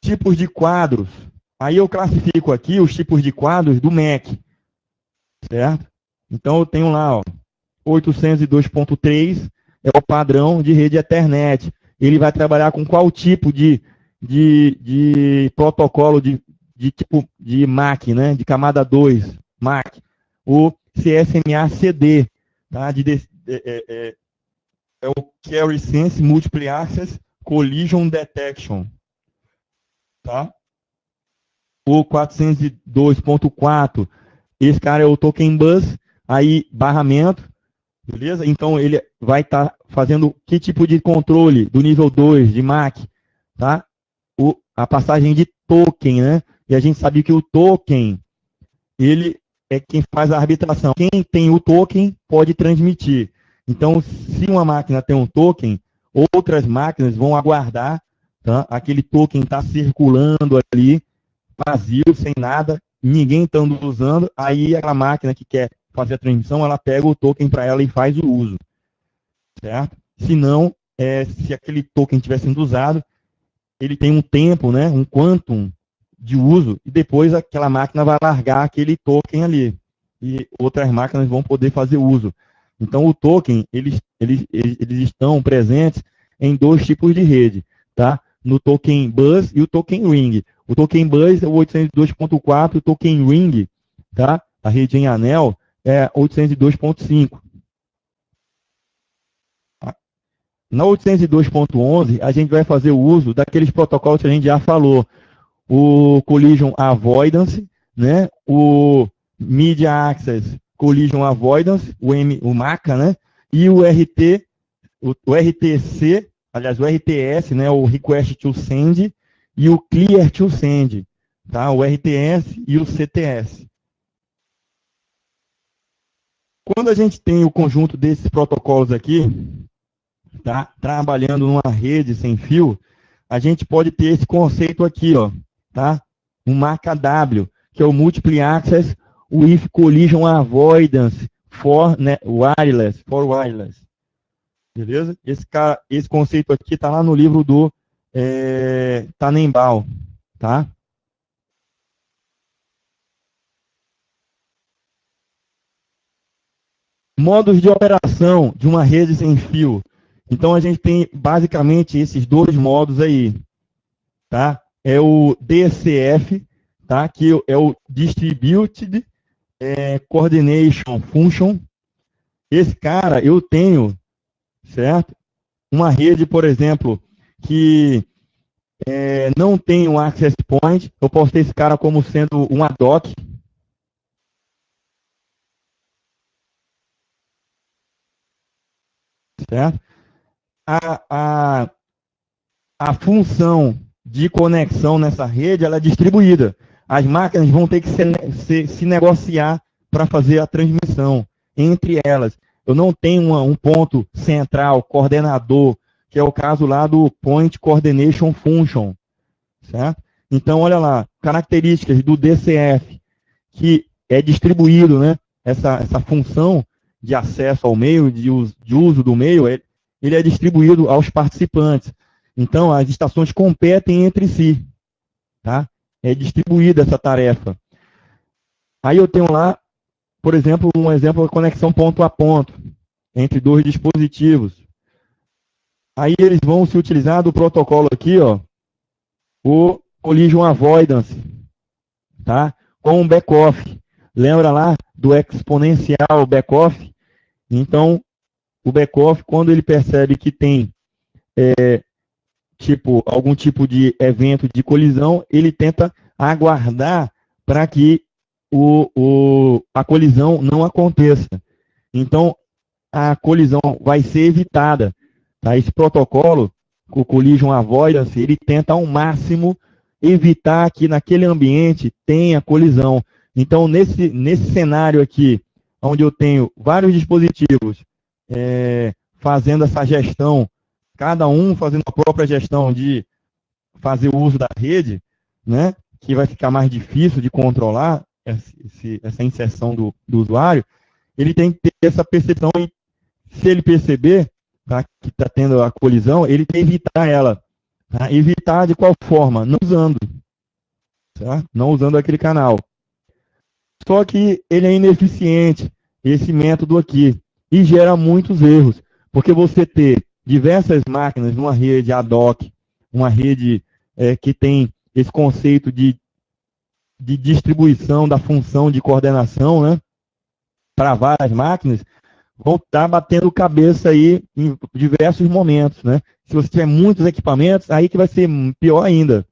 Tipos de quadros. Aí eu classifico aqui os tipos de quadros do MAC, certo? Então eu tenho lá, ó, 802.3 é o padrão de rede Ethernet. Ele vai trabalhar com qual tipo de protocolo de tipo de MAC, né? De camada 2, MAC. O CSMA-CD, tá? É o Carry Sense Multiple Access Collision Detection, tá? O 402.4, esse cara é o Token Bus, aí barramento, beleza? Então ele vai estar fazendo que tipo de controle do nível 2 de MAC, tá? A passagem de token, né? E a gente sabe que o token, ele é quem faz a arbitração. Quem tem o token pode transmitir. Então, se uma máquina tem um token, outras máquinas vão aguardar, tá? Aquele token está circulando ali, vazio, sem nada, ninguém estando usando, aí aquela máquina que quer fazer a transmissão, ela pega o token para ela e faz o uso, certo? Se não, se aquele token estiver sendo usado, ele tem um tempo, né, um quantum de uso, e depois aquela máquina vai largar aquele token ali, e outras máquinas vão poder fazer uso. Então, o token, eles estão presentes em dois tipos de rede, tá? No token bus e o token ring. O token bus é o 802.4, o token ring, tá? A rede em anel é 802.5. Na 802.11, a gente vai fazer o uso daqueles protocolos que a gente já falou. O Collision Avoidance, né? O Media Access Collision Avoidance, o MACA, né? E o RTC, aliás, o RTS, né? O Request to Send e o Clear to Send, tá? O RTS e o CTS. Quando a gente tem o conjunto desses protocolos aqui, tá? Trabalhando numa rede sem fio, a gente pode ter esse conceito aqui, ó, tá? Um MACA-W, que é o Multiple Access with Collision Avoidance for wireless. Beleza? Esse conceito aqui está lá no livro do Tannenbaum, tá? Modos de operação de uma rede sem fio. Então, a gente tem basicamente esses dois modos aí, tá? É o DCF, tá? Que é o Distributed Coordination Function. Esse cara, eu tenho, certo? Uma rede, por exemplo, que não tem um access point, eu posso ter esse cara como sendo um ad hoc. Certo? A função de conexão nessa rede, ela é distribuída. As máquinas vão ter que se negociar para fazer a transmissão entre elas. Eu não tenho um ponto central, coordenador, que é o caso lá do Point Coordination Function. Certo? Então, olha lá, características do DCF, que é distribuído, né? Essa função de acesso ao meio, de uso do meio, ele é distribuído aos participantes. Então, as estações competem entre si. Tá? É distribuída essa tarefa. Aí eu tenho lá, por exemplo, um exemplo da conexão ponto a ponto, entre dois dispositivos. Aí eles vão se utilizar do protocolo aqui, ó, o Collision Avoidance, tá? Com o back-off. Lembra lá do exponencial back-off? Então, o back-off, quando ele percebe que tem algum tipo de evento de colisão, ele tenta aguardar para que a colisão não aconteça. Então, a colisão vai ser evitada. Tá? Esse protocolo, o Collision Avoidance, ele tenta ao máximo evitar que naquele ambiente tenha colisão. Então, nesse cenário aqui, onde eu tenho vários dispositivos fazendo essa gestão, cada um fazendo a própria gestão de fazer o uso da rede, né, que vai ficar mais difícil de controlar essa inserção do usuário, ele tem que ter essa percepção e, se ele perceber, tá, que está tendo a colisão, ele tem que evitar ela. Tá? Evitar de qual forma? Não usando. certo? Não usando aquele canal. Só que ele é ineficiente, esse método aqui, e gera muitos erros, porque você ter diversas máquinas numa rede ad hoc, uma rede que tem esse conceito de distribuição da função de coordenação, né, para várias máquinas, vão estar batendo cabeça aí em diversos momentos, né? Se você tiver muitos equipamentos, aí que vai ser pior ainda.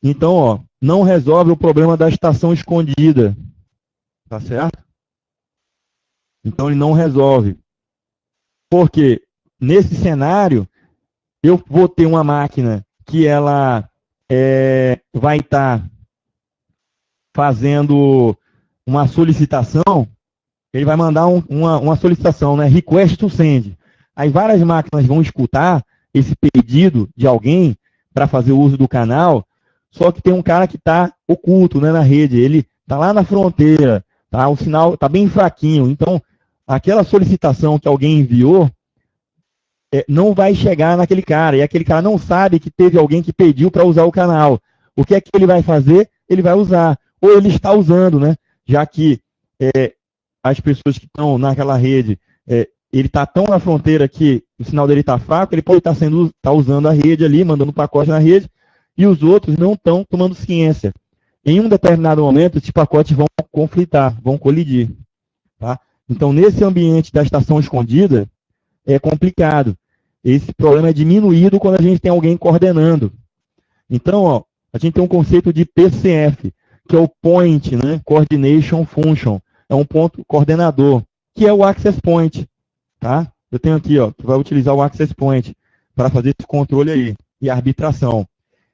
Então, ó, não resolve o problema da estação escondida, tá certo? Então ele não resolve. Porque nesse cenário, eu vou ter uma máquina que ela vai estar fazendo uma solicitação, ele vai mandar uma solicitação, né? Request to send. Aí várias máquinas vão escutar esse pedido de alguém para fazer uso do canal, só que tem um cara que está oculto, né, na rede, ele está lá na fronteira, tá? O sinal está bem fraquinho, então aquela solicitação que alguém enviou não vai chegar naquele cara, e aquele cara não sabe que teve alguém que pediu para usar o canal. O que é que ele vai fazer? Ele vai usar, ou ele está usando, né? Já que as pessoas que estão naquela rede, ele está tão na fronteira que o sinal dele está fraco, ele pode estar usando a rede ali, mandando pacote na rede, e os outros não estão tomando ciência. Em um determinado momento, esses pacotes vão conflitar, vão colidir. Tá? Então, nesse ambiente da estação escondida, é complicado. Esse problema é diminuído quando a gente tem alguém coordenando. Então, ó, a gente tem um conceito de PCF, que é o Point, né, Coordination Function. É um ponto coordenador, que é o Access Point. Tá? Eu tenho aqui, ó, que vai utilizar o Access Point para fazer esse controle aí e arbitração.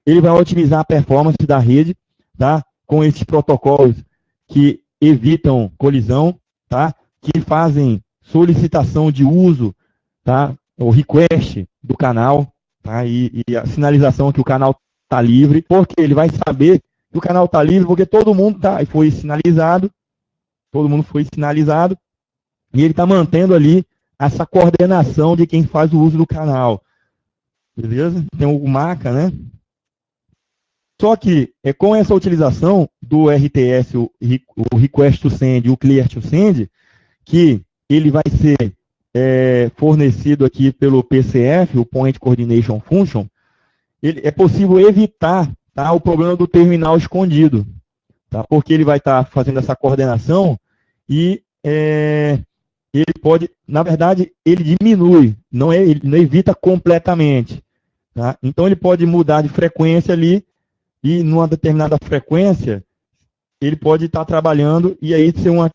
Ele vai otimizar a performance da rede, tá? Com esses protocolos que evitam colisão, tá? Que fazem solicitação de uso, tá? O request do canal, tá? E a sinalização que o canal está livre, porque ele vai saber que o canal está livre, porque todo mundo foi sinalizado, e ele está mantendo ali essa coordenação de quem faz o uso do canal. Beleza? Tem o MACA, né? Só que com essa utilização do RTS, o Request to Send e o Clear to Send, que ele vai ser fornecido aqui pelo PCF, o Point Coordination Function, é possível evitar, tá, o problema do terminal escondido, tá? Porque ele vai estar fazendo essa coordenação e ele pode, na verdade, ele diminui, ele não evita completamente. Tá? Então ele pode mudar de frequência ali, e numa determinada frequência, ele pode estar trabalhando, e aí ser uma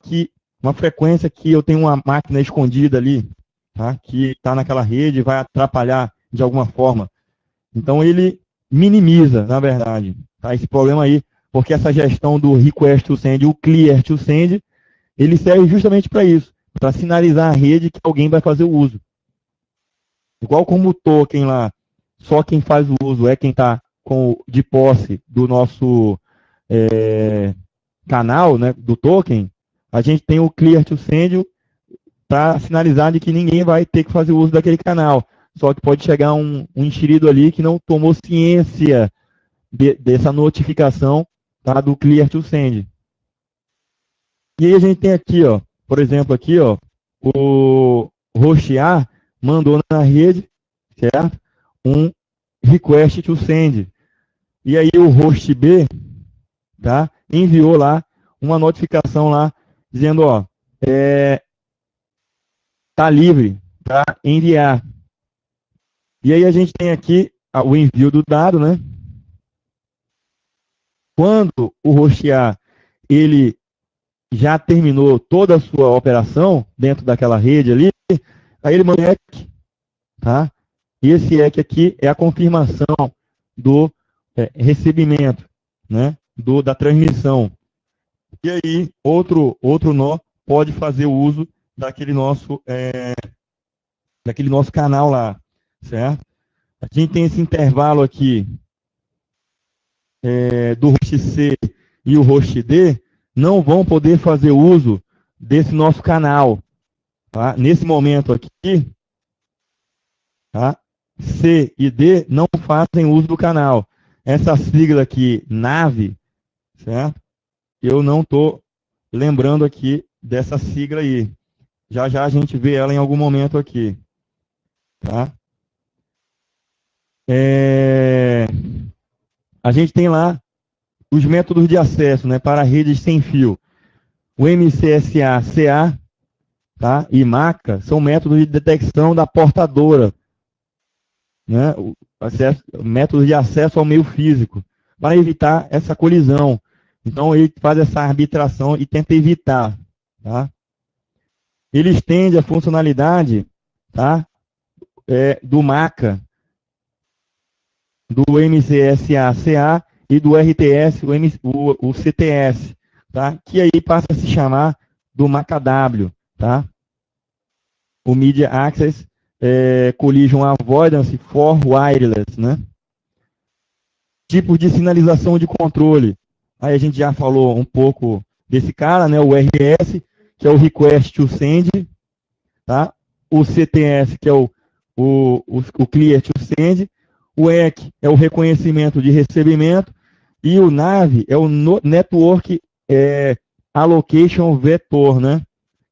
frequência que eu tenho uma máquina escondida ali, tá? Que está naquela rede, vai atrapalhar de alguma forma. Então ele minimiza, na verdade, tá? Esse problema aí, porque essa gestão do Request to Send e o Clear to Send, ele serve justamente para isso, para sinalizar a rede que alguém vai fazer o uso. Igual como o token lá, só quem faz o uso é quem está de posse do nosso canal, né, do token, a gente tem o Clear to Send para sinalizar de que ninguém vai ter que fazer uso daquele canal. Só que pode chegar um enxerido ali que não tomou ciência dessa notificação, tá, do Clear to Send. E aí a gente tem aqui, ó, por exemplo, aqui, ó, o host A mandou na rede, certo? Um request to send. E aí o host B, tá, enviou lá uma notificação lá dizendo, ó, tá livre para enviar. E aí a gente tem aqui o envio do dado, né? Quando o host A, ele já terminou toda a sua operação dentro daquela rede ali, aí ele manda um EC, tá? E esse EC aqui é a confirmação do recebimento, né? Da transmissão. E aí, outro nó pode fazer uso daquele nosso canal lá, certo? A gente tem esse intervalo aqui do host C e o host D, não vão poder fazer uso desse nosso canal. Tá? Nesse momento aqui, tá? C e D não fazem uso do canal. Essa sigla aqui, NAV, certo? Eu não estou lembrando aqui dessa sigla aí. Já já a gente vê ela em algum momento aqui, tá? A gente tem lá os métodos de acesso, né, para redes sem fio. O MCSA-CA, tá, e MACA são métodos de detecção da portadora, né, métodos de acesso ao meio físico, para evitar essa colisão. Então, ele faz essa arbitração e tenta evitar. Tá? Ele estende a funcionalidade, tá, do MACA, do MCSA-CA e do RTS, o CTS, tá? Que aí passa a se chamar do MACA-W, tá? O Media Access Collision Avoidance for Wireless, né? Tipos de sinalização de controle. Aí a gente já falou um pouco desse cara, né? O RS, que é o Request to Send, tá? O CTS, que é o Clear to Send. O EC é o reconhecimento de recebimento. E o NAV é o Network Allocation Vector, né?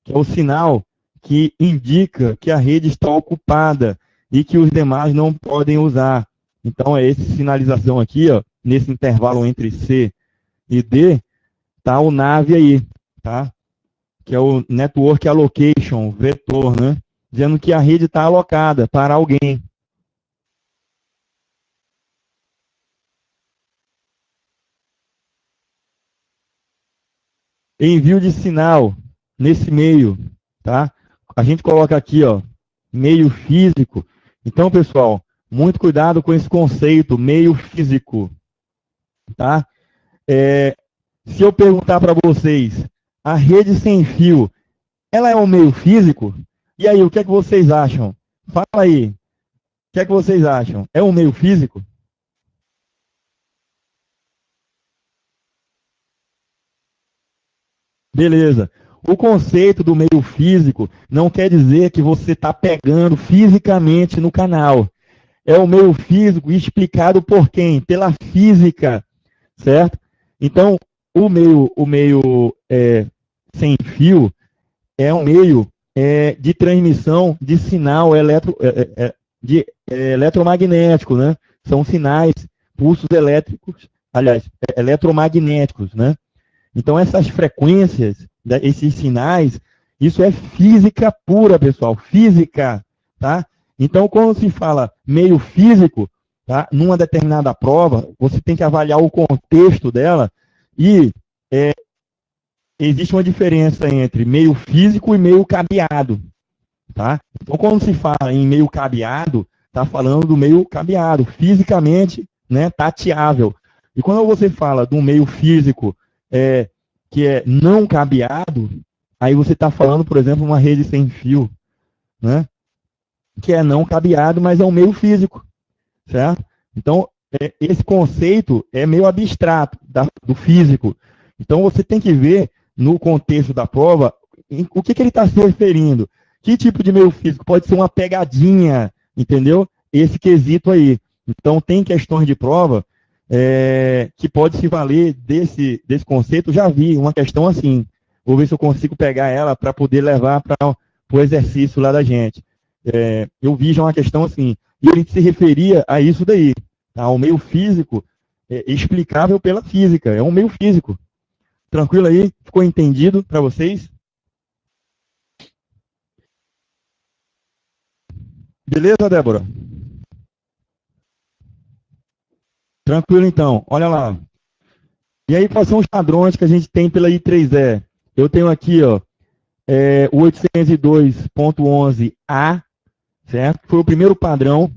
Que é o sinal que indica que a rede está ocupada e que os demais não podem usar. Então, é essa sinalização aqui, ó, nesse intervalo entre C e D, tá o NAV aí, tá? Que é o Network Allocation Vector, né? Dizendo que a rede está alocada para alguém. Envio de sinal nesse meio, tá? A gente coloca aqui, ó, meio físico. Então, pessoal, muito cuidado com esse conceito, meio físico, tá? Se eu perguntar para vocês, a rede sem fio, ela é um meio físico? E aí, o que é que vocês acham? Fala aí. O que é que vocês acham? É um meio físico? Beleza. O conceito do meio físico não quer dizer que você está pegando fisicamente no canal. É o meio físico explicado por quem? Pela física, certo? Então, o meio sem fio é um meio de transmissão de sinal eletromagnético, né? São sinais, pulsos elétricos, aliás, eletromagnéticos, né? Então, essas frequências, esses sinais, isso é física pura, pessoal, física, tá? Então, quando se fala meio físico, tá? Numa determinada prova, você tem que avaliar o contexto dela e existe uma diferença entre meio físico e meio cabeado, tá? Então, quando se fala em meio cabeado, está falando do meio cabeado, fisicamente, né, tateável. E quando você fala do meio físico que é não cabeado, aí você está falando, por exemplo, uma rede sem fio, né? Que é não cabeado, mas é um meio físico, certo? Então, esse conceito é meio abstrato do físico. Então, você tem que ver, no contexto da prova, o que ele está se referindo. Que tipo de meio físico? Pode ser uma pegadinha, entendeu? Esse quesito aí. Então, tem questões de prova que pode se valer desse conceito. Já vi uma questão assim. Vou ver se eu consigo pegar ela para poder levar para o exercício lá da gente. Eu vi já uma questão assim. E ele se referia a isso daí. Tá? O meio físico explicável pela física. É um meio físico. Tranquilo aí? Ficou entendido para vocês? Beleza, Débora? Tranquilo, então. Olha lá. E aí, quais são os padrões que a gente tem pela I3E? Eu tenho aqui, ó, o 802.11a, certo? Foi o primeiro padrão.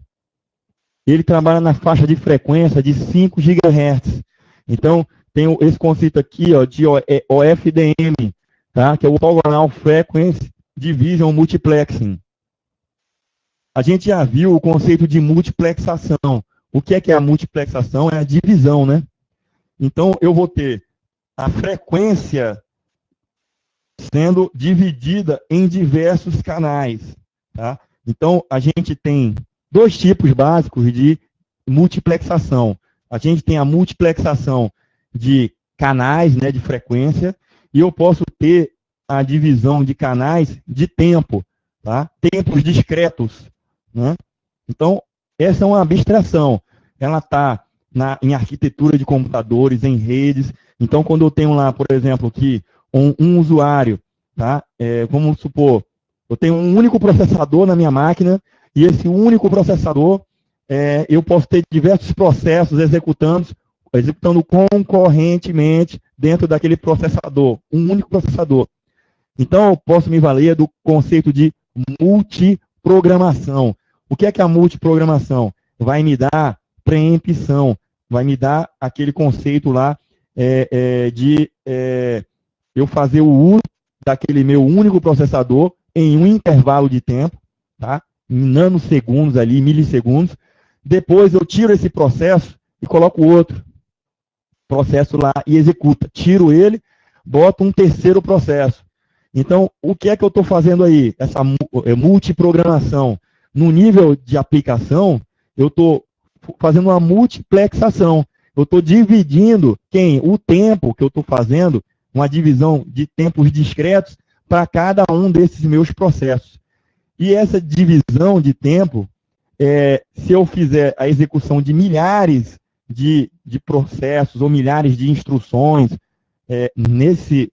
Ele trabalha na faixa de frequência de 5 GHz. Então, tem esse conceito aqui, ó, de OFDM, tá? Que é o Orthogonal Frequency Division Multiplexing. A gente já viu o conceito de multiplexação. O que é a multiplexação? É a divisão, né? Então, eu vou ter a frequência sendo dividida em diversos canais, tá? Então, a gente tem dois tipos básicos de multiplexação. A gente tem a multiplexação de canais, né, de frequência, e eu posso ter a divisão de canais de tempo, tá? Tempos discretos, né? Então, essa é uma abstração. Ela está em arquitetura de computadores, em redes. Então, quando eu tenho lá, por exemplo, que um usuário, tá? Vamos supor, eu tenho um único processador na minha máquina, e esse único processador, eu posso ter diversos processos executando concorrentemente dentro daquele processador, um único processador. Então, eu posso me valer do conceito de multiprogramação. O que é a multiprogramação? Vai me dar preempção, vai me dar aquele conceito lá de eu fazer o uso daquele meu único processador em um intervalo de tempo, tá? Em nanosegundos ali, milissegundos. Depois eu tiro esse processo e coloco outro processo lá e executa. Tiro ele, boto um terceiro processo. Então, o que é que eu estou fazendo aí? Essa multiprogramação. No nível de aplicação, eu estou fazendo uma multiplexação. Eu estou dividindo o tempo que eu estou fazendo, uma divisão de tempos discretos para cada um desses meus processos. E essa divisão de tempo, se eu fizer a execução de milhares de processos ou milhares de instruções nesse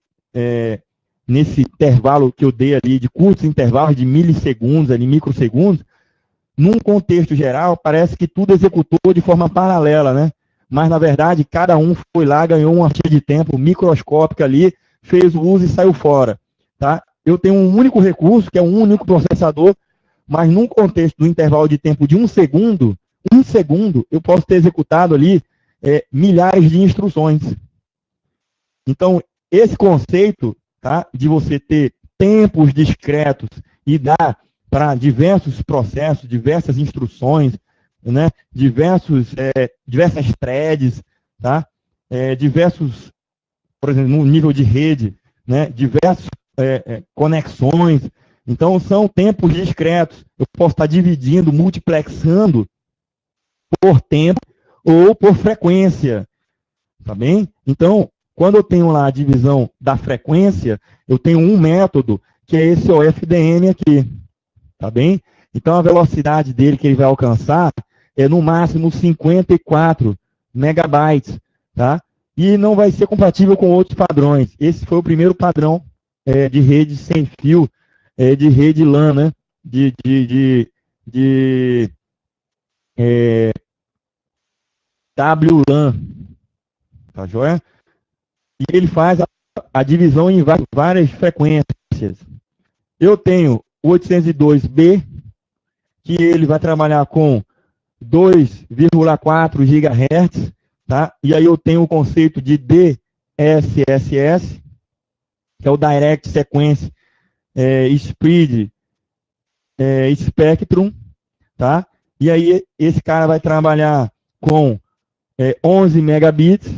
intervalo que eu dei ali, de curtos intervalos de milissegundos, ali, microsegundos, num contexto geral, parece que tudo executou de forma paralela, né? Mas, na verdade, cada um foi lá, ganhou uma fatia de tempo microscópica ali, fez o uso e saiu fora, tá? Eu tenho um único recurso, que é um único processador, mas num contexto do intervalo de tempo de um segundo, eu posso ter executado ali milhares de instruções. Então, esse conceito, tá, de você ter tempos discretos e dar para diversos processos, diversas instruções, né, diversas threads, tá, por exemplo, no nível de rede, né, diversas conexões. Então, são tempos discretos. Eu posso estar dividindo, multiplexando por tempo ou por frequência, tá bem? Então, quando eu tenho lá a divisão da frequência, eu tenho um método, que é esse OFDM aqui, tá bem? Então, a velocidade dele que ele vai alcançar é no máximo 54 megabytes, tá? E não vai ser compatível com outros padrões. Esse foi o primeiro padrão de rede sem fio, de rede LAN, né? WLAN, tá joia? E ele faz a divisão em várias frequências. Eu tenho o 802B, que ele vai trabalhar com 2,4 GHz, tá? E aí eu tenho o conceito de DSSS, que é o Direct Sequence Speed Spectrum, tá? E aí esse cara vai trabalhar com 11 megabits,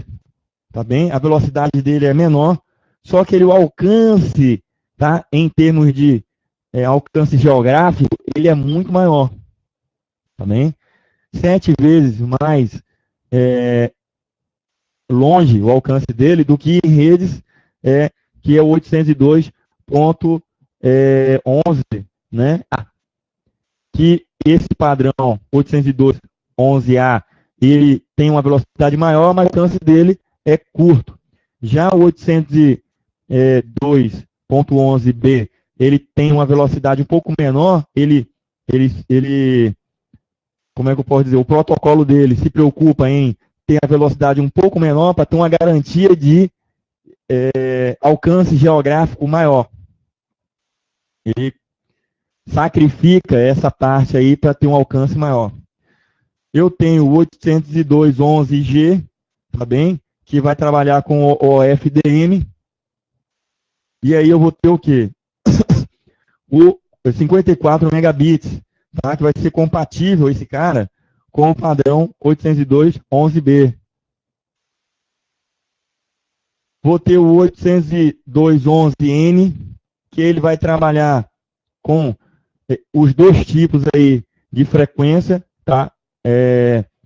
tá bem? A velocidade dele é menor, só que o alcance, tá? Em termos de alcance geográfico, ele é muito maior, tá bem? 7 vezes mais longe o alcance dele do que em redes, que é o 802.11, né? Que esse padrão 802.11a, ele tem uma velocidade maior, mas o alcance dele é curto. Já o 802.11b, ele tem uma velocidade um pouco menor, como é que eu posso dizer? O protocolo dele se preocupa em ter a velocidade um pouco menor para ter uma garantia de alcance geográfico maior. Ele sacrifica essa parte aí para ter um alcance maior. Eu tenho o 802.11g, tá bem? Que vai trabalhar com o OFDM. E aí eu vou ter o quê? O 54 megabits, tá? Que vai ser compatível, esse cara, com o padrão 802.11b. Vou ter o 802.11n, que ele vai trabalhar com os dois tipos aí de frequência, tá?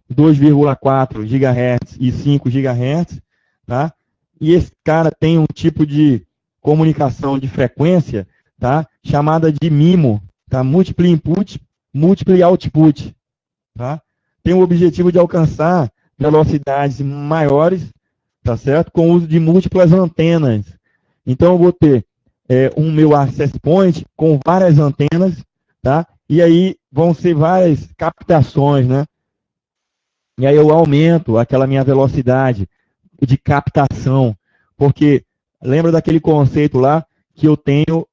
2,4 GHz e 5 GHz, tá? e esse cara tem um tipo de comunicação de frequência, tá? Chamada de MIMO, tá? Múltiplo Input, Múltiplo Output, tá? Tem o objetivo de alcançar velocidades maiores, tá certo? Com o uso de múltiplas antenas. Então, eu vou ter um meu access point com várias antenas, tá? E aí vão ser várias captações, né? E aí eu aumento aquela minha velocidade de captação, porque lembra daquele conceito lá que eu tenho,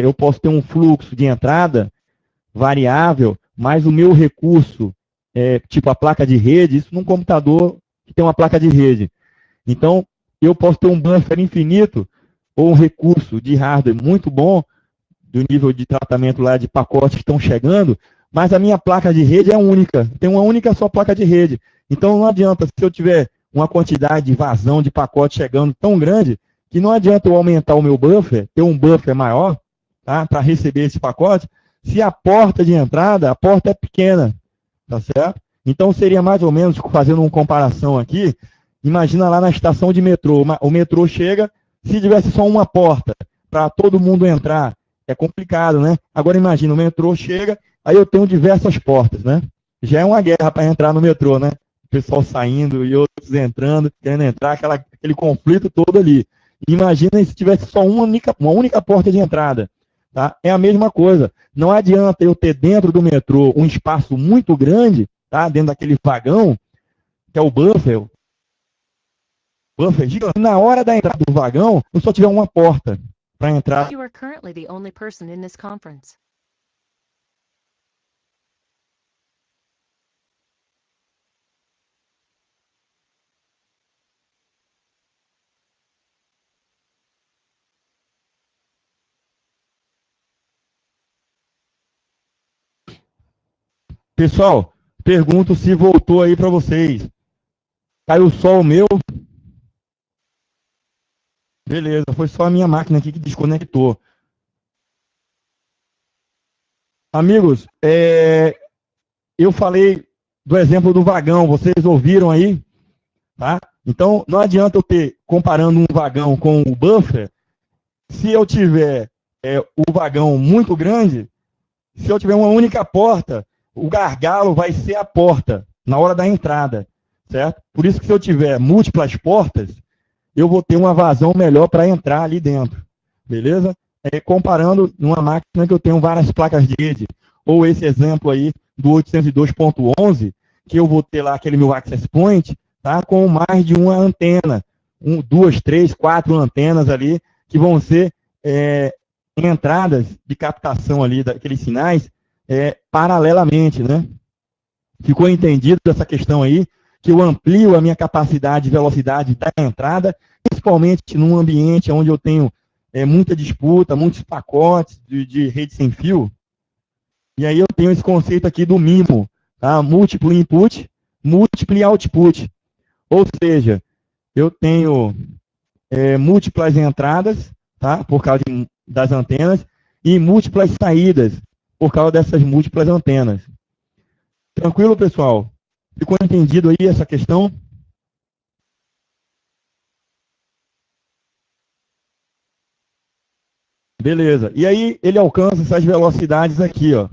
eu posso ter um fluxo de entrada variável, mas o meu recurso, tipo a placa de rede, isso num computador que tem uma placa de rede. Então, eu posso ter um buffer infinito ou um recurso de hardware muito bom, do nível de tratamento lá de pacotes que estão chegando, mas a minha placa de rede é única, tem uma única só placa de rede. Então, não adianta, se eu tiver uma quantidade de vazão de pacote chegando tão grande, que não adianta eu aumentar o meu buffer, ter um buffer maior, tá, para receber esse pacote, se a porta de entrada, a porta é pequena, tá certo? Então, seria mais ou menos, fazendo uma comparação aqui, imagina lá na estação de metrô, o metrô chega, se tivesse só uma porta para todo mundo entrar, é complicado, né? Agora imagina, o metrô chega, aí eu tenho diversas portas, né? Já é uma guerra para entrar no metrô, né? O pessoal saindo e outros entrando, querendo entrar, aquele conflito todo ali. Imagina se tivesse só uma única porta de entrada. Tá? É a mesma coisa. Não adianta eu ter dentro do metrô um espaço muito grande, tá? Dentro daquele vagão, que é o buffer gigante. Na hora da entrada do vagão, eu só tiver uma porta para entrar. You are currently the only person in this conference. Pessoal, pergunto se voltou aí para vocês. Caiu só o meu? Beleza, foi só a minha máquina aqui que desconectou. Amigos, eu falei do exemplo do vagão, vocês ouviram aí? Tá? Então, não adianta eu ter, comparando um vagão com o buffer, se eu tiver o vagão muito grande, se eu tiver uma única porta, o gargalo vai ser a porta na hora da entrada, certo? Por isso que se eu tiver múltiplas portas, eu vou ter uma vazão melhor para entrar ali dentro, beleza? Comparando numa máquina que eu tenho várias placas de rede, ou esse exemplo aí do 802.11, que eu vou ter lá aquele meu access point, tá? Com mais de uma antena, duas, três, quatro antenas ali, que vão ser entradas de captação ali daqueles sinais paralelamente, né? Ficou entendido essa questão aí, que eu amplio a minha capacidade e velocidade da entrada, principalmente num ambiente onde eu tenho muita disputa, muitos pacotes de rede sem fio. E aí eu tenho esse conceito aqui do MIMO, tá? Múltiplo Input, Múltiplo Output. Ou seja, eu tenho múltiplas entradas, tá? Por causa das antenas, e múltiplas saídas, por causa dessas múltiplas antenas. Tranquilo, pessoal? Ficou entendido aí essa questão? Beleza. E aí ele alcança essas velocidades aqui, ó.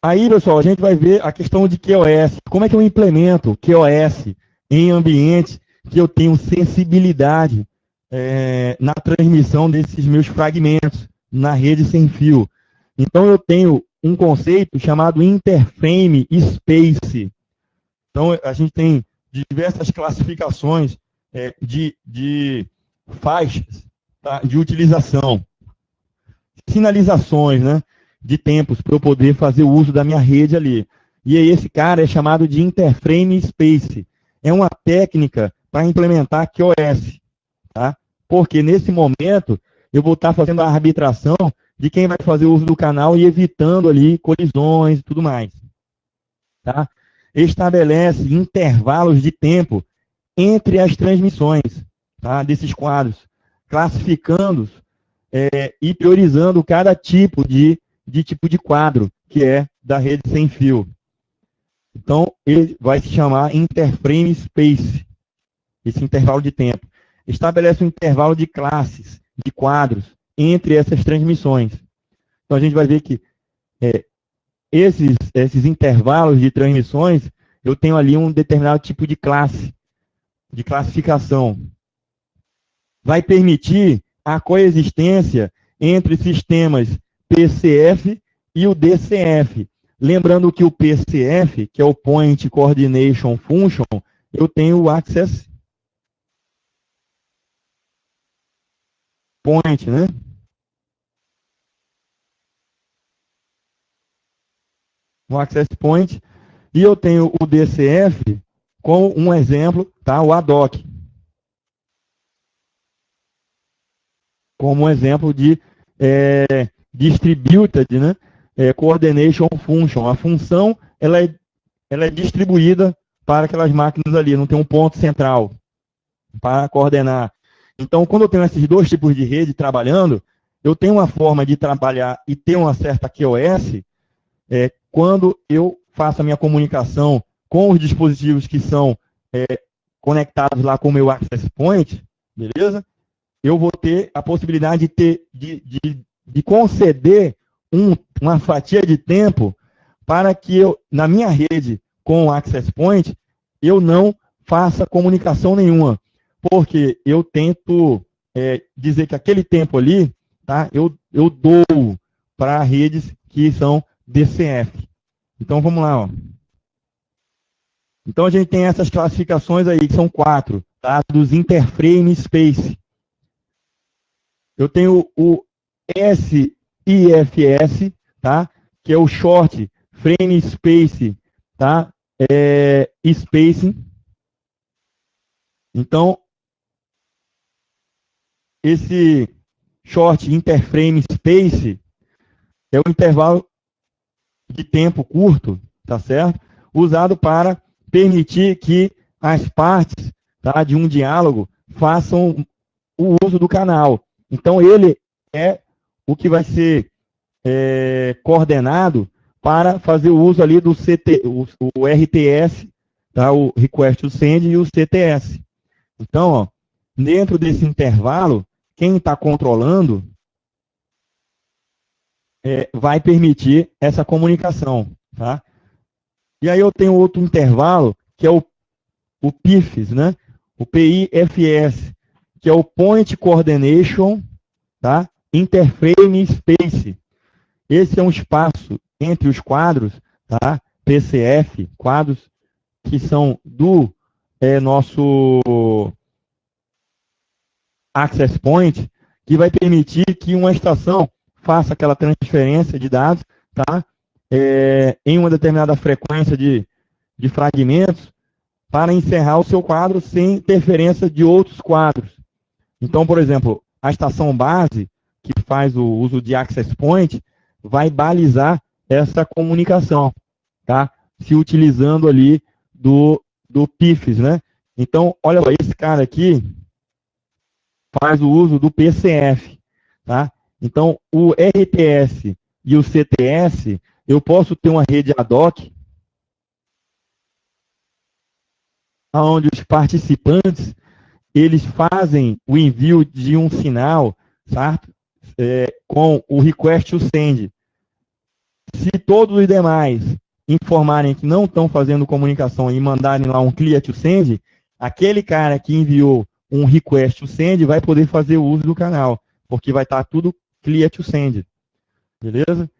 Aí, pessoal, a gente vai ver a questão de QoS. Como é que eu implemento QoS em ambientes que eu tenho sensibilidade na transmissão desses meus fragmentos na rede sem fio? Então, eu tenho um conceito chamado Interframe Space. Então, a gente tem diversas classificações de faixas, tá, de utilização. Sinalizações, né? De tempos para eu poder fazer o uso da minha rede ali. E aí esse cara é chamado de Interframe Space. É uma técnica para implementar QoS, tá? Porque nesse momento eu vou estar fazendo a arbitração de quem vai fazer o uso do canal e evitando ali colisões e tudo mais, tá? Estabelece intervalos de tempo entre as transmissões, tá, desses quadros, classificando e priorizando cada tipo de quadro que é da rede sem fio. Então, ele vai se chamar interframe space, esse intervalo de tempo. Estabelece um intervalo de classes, de quadros, entre essas transmissões. Então, a gente vai ver que esses intervalos de transmissões, eu tenho ali um determinado tipo de classe, de classificação. Vai permitir a coexistência entre sistemas PCF e o DCF. Lembrando que o PCF, que é o Point Coordination Function, eu tenho o Access Point, né? O Access Point. E eu tenho o DCF com um exemplo, tá? O ADOC. Como um exemplo de Distributed, né? Coordination Function. A função ela é distribuída para aquelas máquinas ali, não tem um ponto central para coordenar. Então, quando eu tenho esses dois tipos de rede trabalhando, eu tenho uma forma de trabalhar e ter uma certa QoS quando eu faço a minha comunicação com os dispositivos que são conectados lá com o meu Access Point, beleza? Eu vou ter a possibilidade de conceder uma fatia de tempo para que eu, na minha rede com o Access Point, eu não faça comunicação nenhuma. Porque eu tento dizer que aquele tempo ali, tá, eu dou para redes que são DCF. Então, vamos lá. Ó. Então, a gente tem essas classificações aí, que são 4, tá, dos interframe space. Eu tenho o SIFS, tá, que é o Short Frame Space, tá, Spacing. Então, esse Short Interframe Space é um intervalo de tempo curto, tá certo? Usado para permitir que as partes, tá, de um diálogo façam o uso do canal. Então, ele é o que vai ser coordenado para fazer o uso ali do o RTS, tá, o Request to Send e o CTS. Então, ó, dentro desse intervalo, quem está controlando vai permitir essa comunicação. Tá? E aí eu tenho outro intervalo, que é o PIFS, né? O PIFS, que é o Point Coordination, tá? Interframe Space. Esse é um espaço entre os quadros, tá? PCF, quadros que são do nosso Access Point, que vai permitir que uma estação faça aquela transferência de dados, tá? Em uma determinada frequência de fragmentos, para encerrar o seu quadro sem interferência de outros quadros. Então, por exemplo, a estação base, que faz o uso de Access Point, vai balizar essa comunicação, tá? Se utilizando ali do PIFs, né? Então, olha só, esse cara aqui faz o uso do PCF, tá? Então, o RTS e o CTS, eu posso ter uma rede ad hoc, onde os participantes, eles fazem o envio de um sinal, certo? Com o request to send. Se todos os demais informarem que não estão fazendo comunicação e mandarem lá um clear to send, aquele cara que enviou um request to send vai poder fazer o uso do canal, porque vai estar tudo clear to send. Beleza?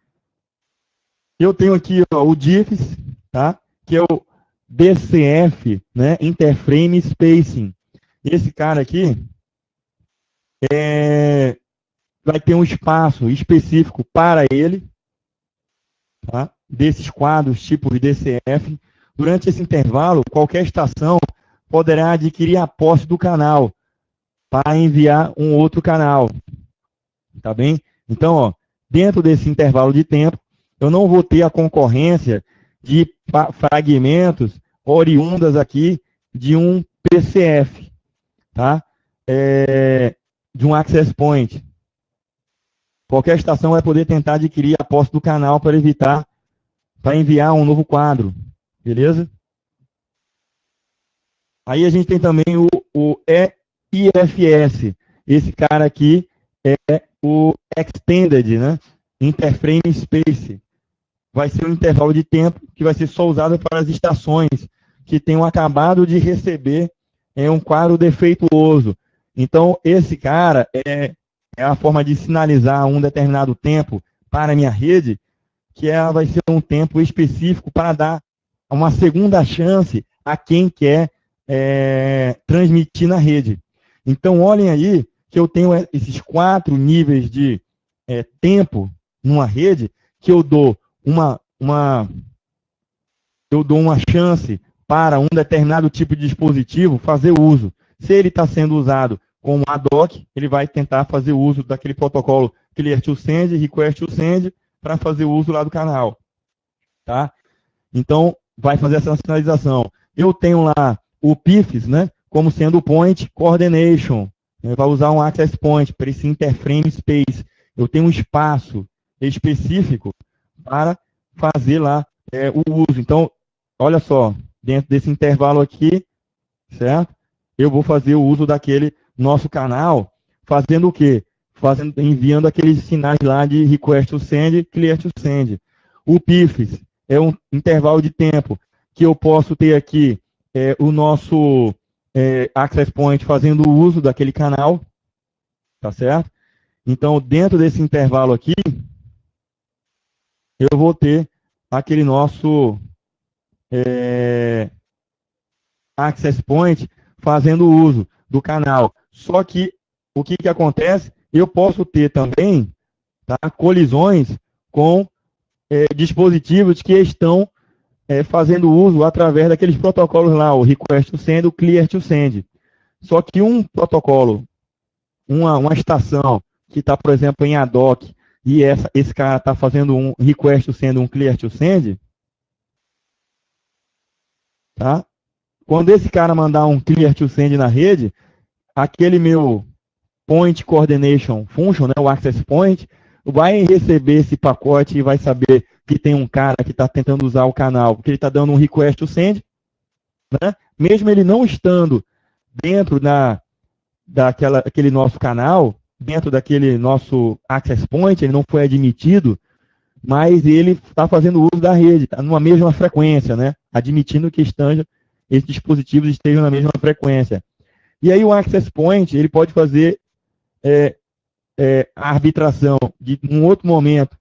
Eu tenho aqui ó, o DIFS, tá? Que é o DCF, né? Interframe Spacing. Esse cara aqui vai ter um espaço específico para ele, tá? Desses quadros tipos DCF. Durante esse intervalo, qualquer estação poderá adquirir a posse do canal para enviar um outro canal. Tá bem? Então, ó, dentro desse intervalo de tempo, eu não vou ter a concorrência de fragmentos oriundas aqui de um PCF, tá? De um Access Point. Qualquer estação vai poder tentar adquirir a posse do canal para evitar para enviar um novo quadro, beleza? Aí a gente tem também o IFS. Esse cara aqui é o Extended, né? Interframe Space. Vai ser um intervalo de tempo que vai ser só usado para as estações que tenham acabado de receber um quadro defeituoso. Então, esse cara é a forma de sinalizar um determinado tempo para a minha rede, que vai ser um tempo específico para dar uma segunda chance a quem quer transmitir na rede. Então, olhem aí que eu tenho esses 4 níveis de tempo numa rede, que eu dou uma chance para um determinado tipo de dispositivo fazer uso. Se ele está sendo usado como ad hoc, ele vai tentar fazer uso daquele protocolo Clear to Send, Request to Send, para fazer uso lá do canal. Tá? Então, vai fazer essa sinalização. Eu tenho lá o PIFs, né, como sendo o Point Coordination. Vai usar um Access Point para esse Interframe Space. Eu tenho um espaço específico para fazer lá o uso. Então, olha só, dentro desse intervalo aqui, certo? Eu vou fazer o uso daquele nosso canal, fazendo o quê? Enviando aqueles sinais lá de Request to Send, Clear to Send. O PIFs é um intervalo de tempo que eu posso ter aqui o nosso Access Point fazendo o uso daquele canal, tá certo? Então, dentro desse intervalo aqui, eu vou ter aquele nosso Access Point fazendo uso do canal. Só que, o que acontece? Eu posso ter também, tá, colisões com dispositivos que estão fazendo uso através daqueles protocolos lá, o Request to Send, o Clear to Send. Só que um protocolo, uma estação que está, por exemplo, em ad hoc, e esse cara está fazendo um Request to Send, um Clear to Send, tá? Quando esse cara mandar um Clear to Send na rede, aquele meu Point Coordination Function, né, o Access Point, vai receber esse pacote e vai saber que tem um cara que está tentando usar o canal, porque ele está dando um Request to Send, né? Mesmo ele não estando dentro daquele nosso canal, dentro daquele nosso Access Point, ele não foi admitido, mas ele está fazendo uso da rede, está numa mesma frequência, né? Admitindo que esses dispositivos estejam na mesma frequência. E aí o Access Point, ele pode fazer a arbitração de, num outro momento,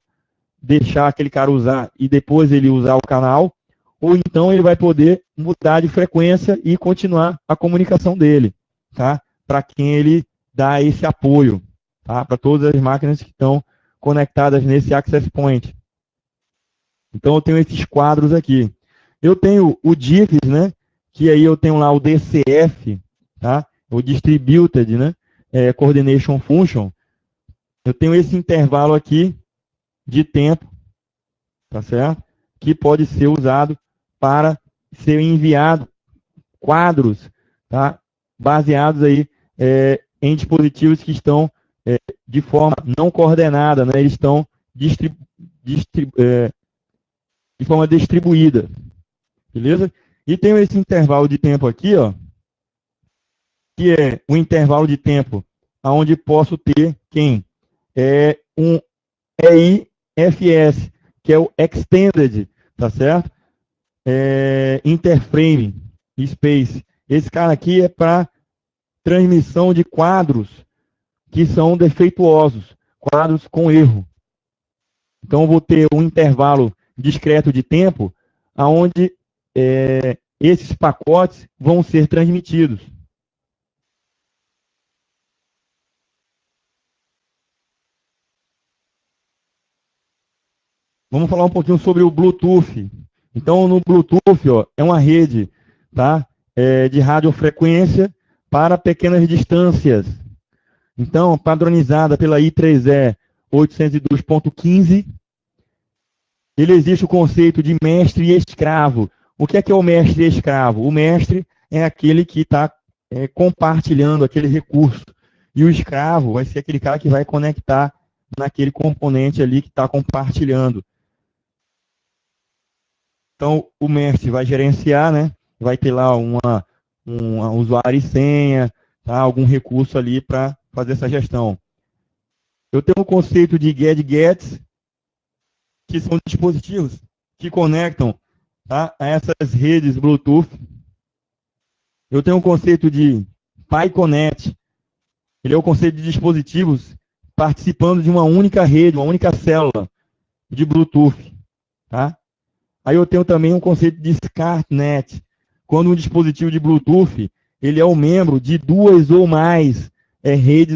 deixar aquele cara usar e depois ele usar o canal, ou então ele vai poder mudar de frequência e continuar a comunicação dele, tá? Para quem ele dá esse apoio, tá? Para todas as máquinas que estão conectadas nesse Access Point. Então eu tenho esses quadros aqui. Eu tenho o DIFs, né? Que aí eu tenho lá o DCF, tá? O Distributed, né? Coordination Function. Eu tenho esse intervalo aqui de tempo, tá certo? Que pode ser usado para ser enviado quadros, tá? Baseados aí em dispositivos que estão de forma não coordenada, né? Eles estão de forma distribuída, beleza? E tem esse intervalo de tempo aqui, ó, que é o intervalo de tempo onde posso ter quem? Um EIFS, que é o Extended, tá certo? Interframe Space. Esse cara aqui é para transmissão de quadros que são defeituosos, quadros com erro. Então, eu vou ter um intervalo discreto de tempo onde esses pacotes vão ser transmitidos. Vamos falar um pouquinho sobre o Bluetooth. Então, no Bluetooth, ó, é uma rede, tá? De radiofrequência para pequenas distâncias. Então, padronizada pela I3E 802.15, ele existe o conceito de mestre e escravo. O que é o mestre e escravo? O mestre é aquele que está compartilhando aquele recurso. E o escravo vai ser aquele cara que vai conectar naquele componente ali que está compartilhando. Então, o mestre vai gerenciar, né? Vai ter lá um usuário e senha, tá? Algum recurso ali para fazer essa gestão. Eu tenho o conceito de gadgets, que são dispositivos que conectam, tá, a essas redes Bluetooth. Eu tenho o conceito de PyConnect. Ele é o conceito de dispositivos participando de uma única rede, uma única célula de Bluetooth. Tá? Aí eu tenho também um conceito de SCARTNet. Quando um dispositivo de Bluetooth ele é um membro de duas ou mais redes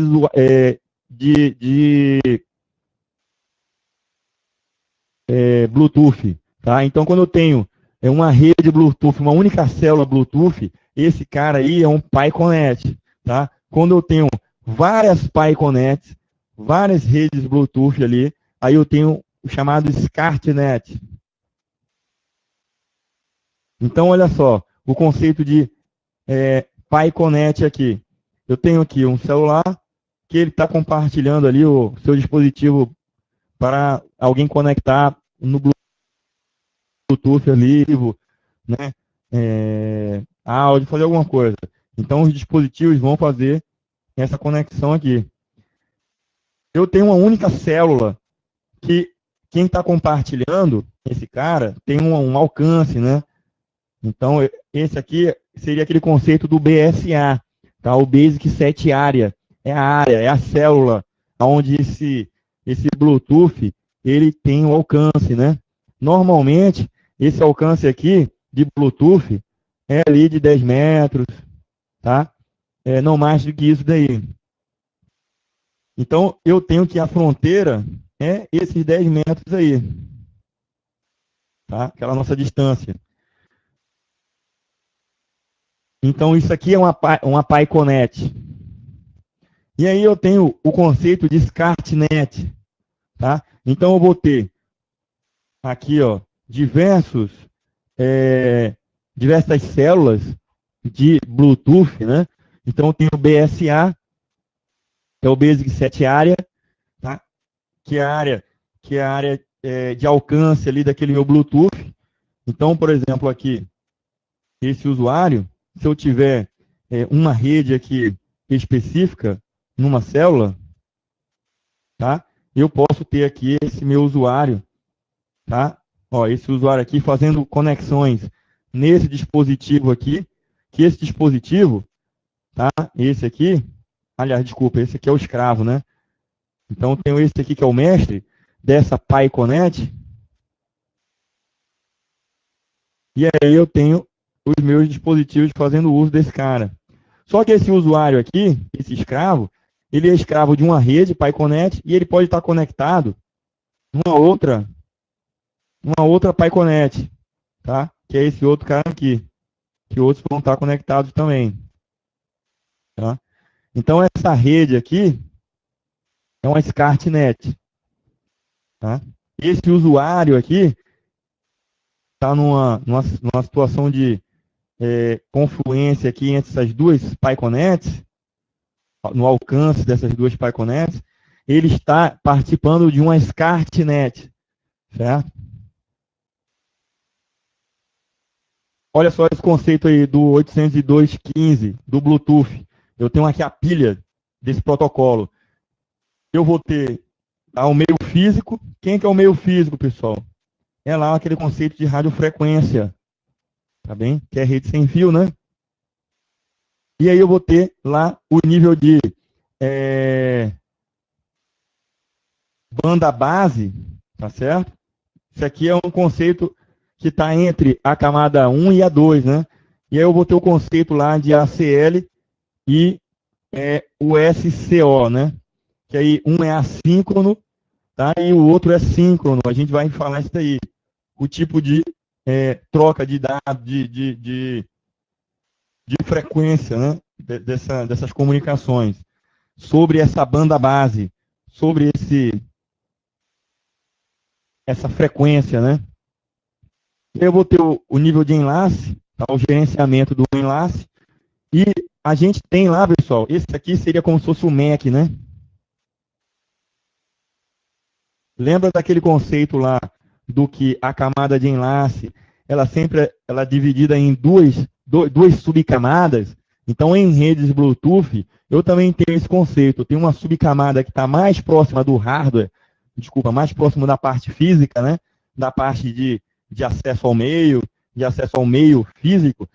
Bluetooth. Tá? Então, quando eu tenho uma rede Bluetooth, uma única célula Bluetooth, esse cara aí é um PyConnect. Tá? Quando eu tenho várias PyConnects, várias redes Bluetooth ali, aí eu tenho o chamado SCARTNet. Então, olha só, o conceito de PyConnect aqui. Eu tenho aqui um celular que ele está compartilhando ali o seu dispositivo para alguém conectar no Bluetooth ali, né, áudio, fazer alguma coisa. Então, os dispositivos vão fazer essa conexão aqui. Eu tenho uma única célula que quem está compartilhando, esse cara, tem um alcance, né? Então, esse aqui seria aquele conceito do BSA, tá? O Basic Set Area. É a área, é a célula onde esse Bluetooth ele tem o alcance, né? Normalmente, esse alcance aqui de Bluetooth é ali de 10 metros, tá? Não mais do que isso daí. Então, eu tenho que a fronteira é esses 10 metros aí, tá? Aquela nossa distância. Então, isso aqui é uma PyConnect. E aí eu tenho o conceito de SCARTNet. Tá? Então, eu vou ter aqui ó, diversas células de Bluetooth. Né? Então, eu tenho o BSA, que é o Basic Set Area, tá? que é a área de alcance ali daquele meu Bluetooth. Então, por exemplo, aqui, esse usuário, se eu tiver uma rede aqui específica, numa célula, tá? Eu posso ter aqui esse meu usuário, tá? Ó, esse usuário aqui fazendo conexões nesse dispositivo aqui, que esse dispositivo, tá? Esse aqui, aliás, desculpa, esse aqui é o escravo, né? Então, eu tenho esse aqui que é o mestre dessa PyConnect, e aí eu tenho os meus dispositivos fazendo uso desse cara. Só que esse usuário aqui, esse escravo, ele é escravo de uma rede PyConnect e ele pode estar conectado numa outra PyConnect, tá? Que é esse outro cara aqui, que outros vão estar conectados também, tá? Então essa rede aqui é uma SCARTNet, tá? Esse usuário aqui está numa situação de confluência aqui entre essas duas PyConnects, no alcance dessas duas PyConnects, ele está participando de uma SCARTNet, certo? Olha só esse conceito aí do 802.15, do Bluetooth. Eu tenho aqui a pilha desse protocolo. Eu vou ter o meio físico. Quem que é o meio físico, pessoal? É lá aquele conceito de radiofrequência, tá bem? Que é rede sem fio, né? E aí eu vou ter lá o nível de banda base, tá certo? Isso aqui é um conceito que está entre a camada 1 e a 2, né? E aí eu vou ter o conceito lá de ACL e o SCO, né? Que aí um é assíncrono, tá? E o outro é síncrono. A gente vai falar isso daí. O tipo de troca de dados, de frequência, né? Dessas comunicações. Sobre essa banda base, sobre essa frequência, né? Eu vou ter o nível de enlace, tá? O gerenciamento do enlace. E a gente tem lá, pessoal, esse aqui seria como se fosse o MAC, né? Lembra daquele conceito lá do que a camada de enlace ela é dividida em duas subcamadas. Então, em redes Bluetooth, eu também tenho esse conceito. Eu tenho uma subcamada que está mais próxima do hardware, mais próximo da parte física, né? Da parte de acesso ao meio, de acesso ao meio físico.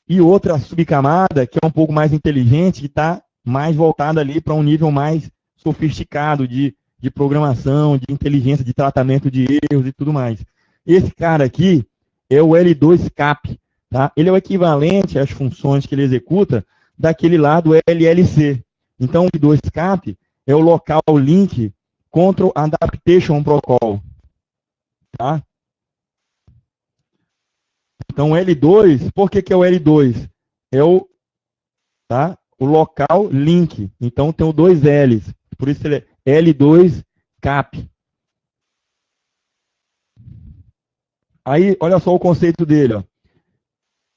E outra subcamada, que é um pouco mais inteligente, que está mais voltada ali para um nível mais sofisticado de programação, de inteligência, de tratamento de erros e tudo mais. Esse cara aqui é o L2CAP, tá? Ele é o equivalente às funções que ele executa daquele lá do LLC. Então, o L2CAP é o Local Link Control Adaptation Protocol, tá? Então, o L2, por que é o L2? É o Local Link. Então, tem o 2 L's. Por isso ele é L2CAP. Aí, olha só o conceito dele. Ó.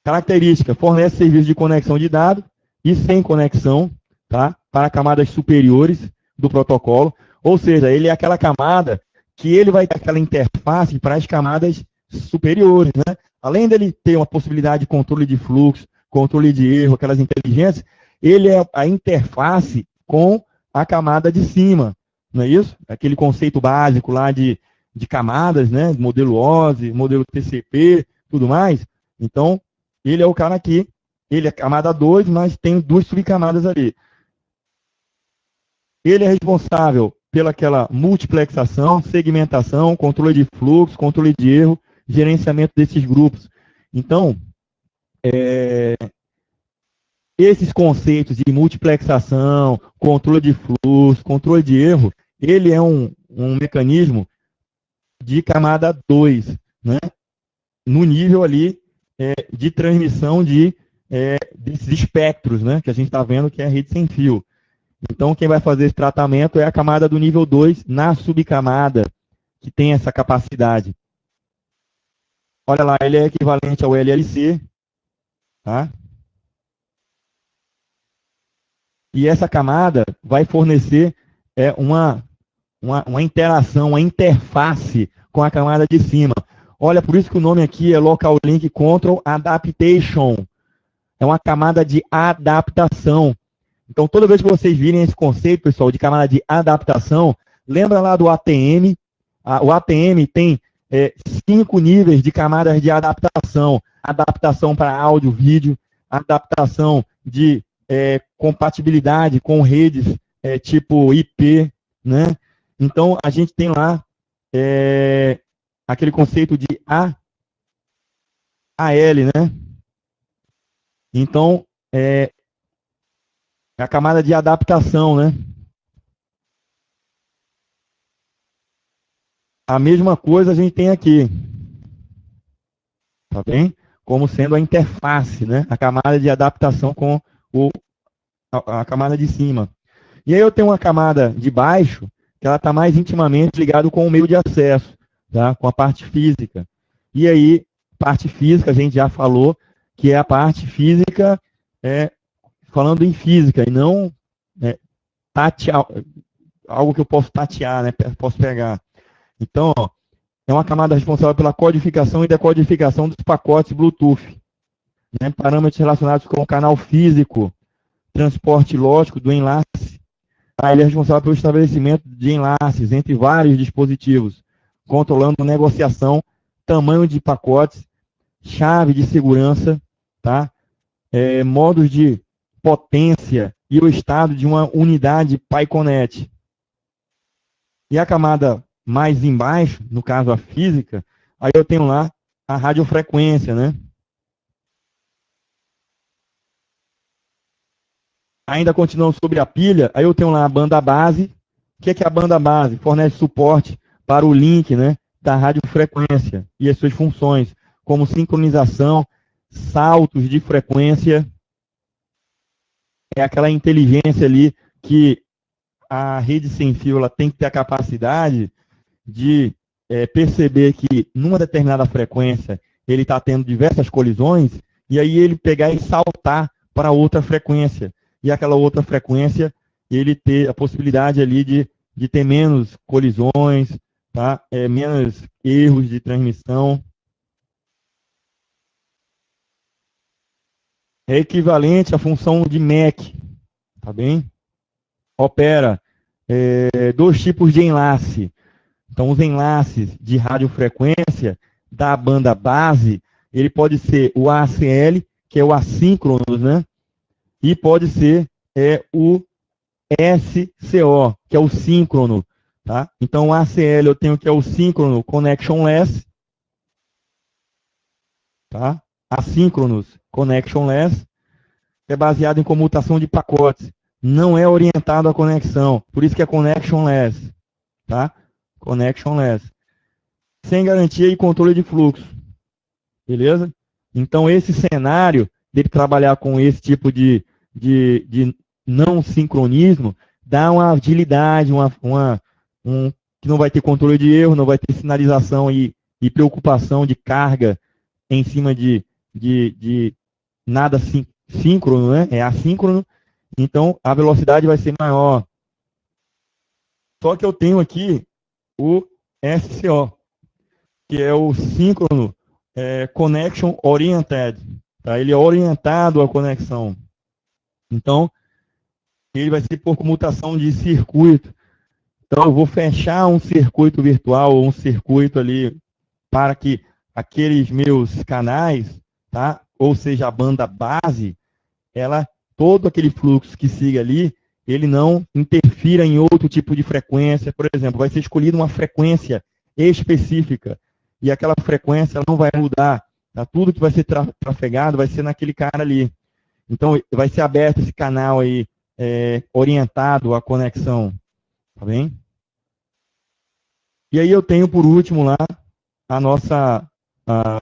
Característica, fornece serviço de conexão de dados e sem conexão, tá? Para camadas superiores do protocolo. Ou seja, ele é aquela camada que ele vai ter aquela interface para as camadas superiores, né? Além dele ter uma possibilidade de controle de fluxo, controle de erro, aquelas inteligências, ele é a interface com a camada de cima, não é isso? Aquele conceito básico lá de camadas, né? Modelo OSI, modelo TCP, tudo mais. Então, ele é o cara aqui, ele é camada 2, mas tem duas subcamadas ali. Ele é responsável pelaquela multiplexação, segmentação, controle de fluxo, controle de erro, gerenciamento desses grupos. Então, esses conceitos de multiplexação, controle de fluxo, controle de erro, ele é um mecanismo de camada 2, né? No nível ali de transmissão desses espectros, né? Que a gente está vendo que é a rede sem fio. Então, quem vai fazer esse tratamento é a camada do nível 2 na subcamada, que tem essa capacidade. Olha lá, ele é equivalente ao LLC, tá? E essa camada vai fornecer uma interação, uma interface com a camada de cima. Olha, por isso que o nome aqui é Local Link Control Adaptation. É uma camada de adaptação. Então, toda vez que vocês virem esse conceito, pessoal, de camada de adaptação, lembra lá do ATM. O ATM tem 5 níveis de camadas de adaptação. Adaptação para áudio, vídeo, adaptação de compatibilidade com redes tipo IP, né? Então, a gente tem lá aquele conceito de AL, né? Então, a camada de adaptação, né? A mesma coisa a gente tem aqui, tá bem? Como sendo a interface, né? A camada de adaptação com a camada de cima. E aí eu tenho uma camada de baixo, que ela está mais intimamente ligada com o meio de acesso, tá? Com a parte física. E aí, parte física, a gente já falou, que é a parte física, falando em física, e não algo que eu posso tatear, né? Posso pegar. Então, ó, é uma camada responsável pela codificação e decodificação dos pacotes Bluetooth, né? Parâmetros relacionados com o canal físico, transporte lógico do enlace. Ele é responsável pelo estabelecimento de enlaces entre vários dispositivos, controlando a negociação, tamanho de pacotes, chave de segurança, tá? Modos de potência e o estado de uma unidade PyConnect. E a camada mais embaixo, no caso a física, aí eu tenho lá a radiofrequência, né? Ainda continuando sobre a pilha, aí eu tenho lá a banda base. O que é a banda base? Fornece suporte para o link, né, da radiofrequência e as suas funções, como sincronização, saltos de frequência. É aquela inteligência ali que a rede sem fio ela tem que ter a capacidade de perceber que numa determinada frequência ele está tendo diversas colisões, e aí ele pegar e saltar para outra frequência. E aquela outra frequência, ele ter a possibilidade ali de ter menos colisões, tá? Menos erros de transmissão. é equivalente à função de Mach, tá bem? Opera dois tipos de enlace. Então, os enlaces de radiofrequência da banda base, ele pode ser o ACL, que é o assíncrono, né? E pode ser o SCO, que é o síncrono, tá? Então, o ACL eu tenho que é o síncrono connectionless, tá? Assíncronos connectionless, é baseado em comutação de pacotes, não é orientado à conexão, por isso que é connectionless, tá? Connectionless. Sem garantia e controle de fluxo, beleza? Então, esse cenário dele trabalhar com esse tipo de não sincronismo dá uma agilidade, que não vai ter controle de erro, não vai ter sinalização e preocupação de carga em cima de nada síncrono, né? É assíncrono, então a velocidade vai ser maior. Só que eu tenho aqui o SCO, que é o síncrono connection oriented, tá? Ele é orientado à conexão. Então, ele vai ser por comutação de circuito. Então, eu vou fechar um circuito virtual ou um circuito ali para que aqueles meus canais, tá? Ou seja, a banda base, todo aquele fluxo que siga ali, ele não interfira em outro tipo de frequência. Por exemplo, vai ser escolhida uma frequência específica e aquela frequência não vai mudar. Tá? Tudo que vai ser trafegado vai ser naquele cara ali. Então, vai ser aberto esse canal aí, orientado à conexão. Tá bem? E aí eu tenho, por último, lá,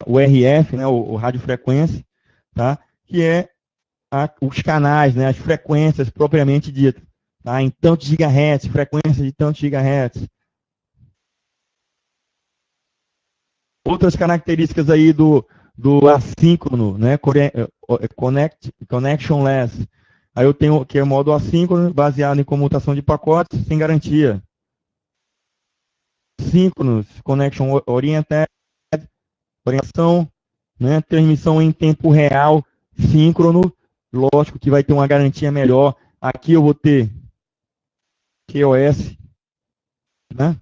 o RF, né, o radiofrequência, tá? Que é os canais, né, as frequências propriamente ditas, tá? Em tantos gigahertz, frequência de tantos gigahertz. Outras características aí do assíncrono, né, connectionless. Aí eu tenho que é o modo assíncrono, baseado em comutação de pacotes, sem garantia. Síncronos, connection oriented, orientação, né, transmissão em tempo real, síncrono, lógico que vai ter uma garantia melhor. Aqui eu vou ter QoS, né?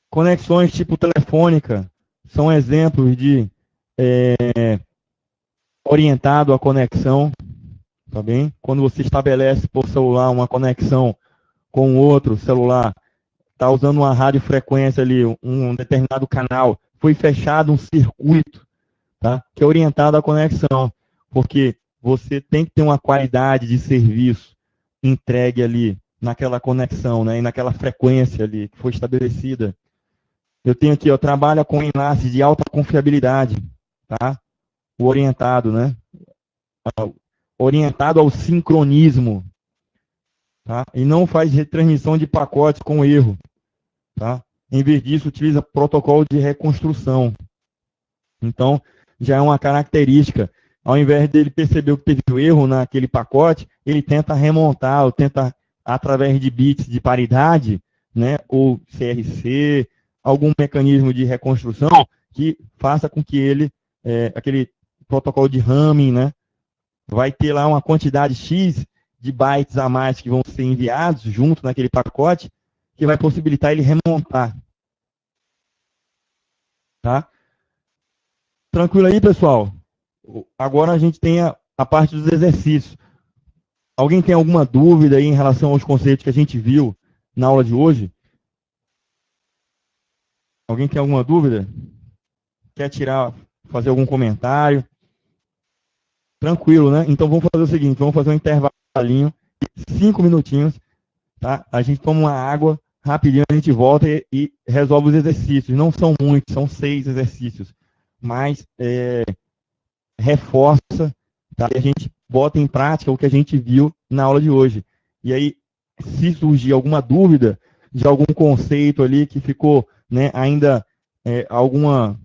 Conexões tipo telefônica são exemplos de orientado à conexão, tá bem? Quando você estabelece por celular uma conexão com outro celular, está usando uma radiofrequência ali, um determinado canal, foi fechado um circuito, tá? Que é orientado à conexão, porque você tem que ter uma qualidade de serviço entregue ali naquela conexão, né? E naquela frequência ali que foi estabelecida. Eu tenho aqui, trabalha com enlaces de alta confiabilidade, tá? O orientado, né? Orientado ao sincronismo, tá? E não faz retransmissão de pacotes com erro, tá? Em vez disso, utiliza protocolo de reconstrução. Então, já é uma característica. Ao invés dele perceber que teve um erro naquele pacote, ele tenta remontar, ou tenta, através de bits de paridade, né, ou CRC, algum mecanismo de reconstrução que faça com que ele, aquele protocolo de ramming, né, vai ter lá uma quantidade X de bytes a mais que vão ser enviados junto naquele pacote, que vai possibilitar ele remontar. Tá? Tranquilo aí, pessoal? Agora a gente tem a parte dos exercícios. Alguém tem alguma dúvida aí em relação aos conceitos que a gente viu na aula de hoje? Alguém tem alguma dúvida? Quer fazer algum comentário? Tranquilo, né? Então vamos fazer o seguinte, vamos fazer um intervalinho, 5 minutinhos, tá? A gente toma uma água, rapidinho a gente volta e resolve os exercícios. Não são muitos, são 6 exercícios, mas reforça, tá? E a gente bota em prática o que a gente viu na aula de hoje. E aí, se surgir alguma dúvida de algum conceito ali que ficou, né, ainda alguma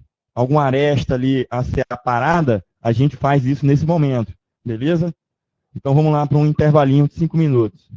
aresta ali a ser aparada, a gente faz isso nesse momento, beleza? Então vamos lá para um intervalinho de 5 minutos.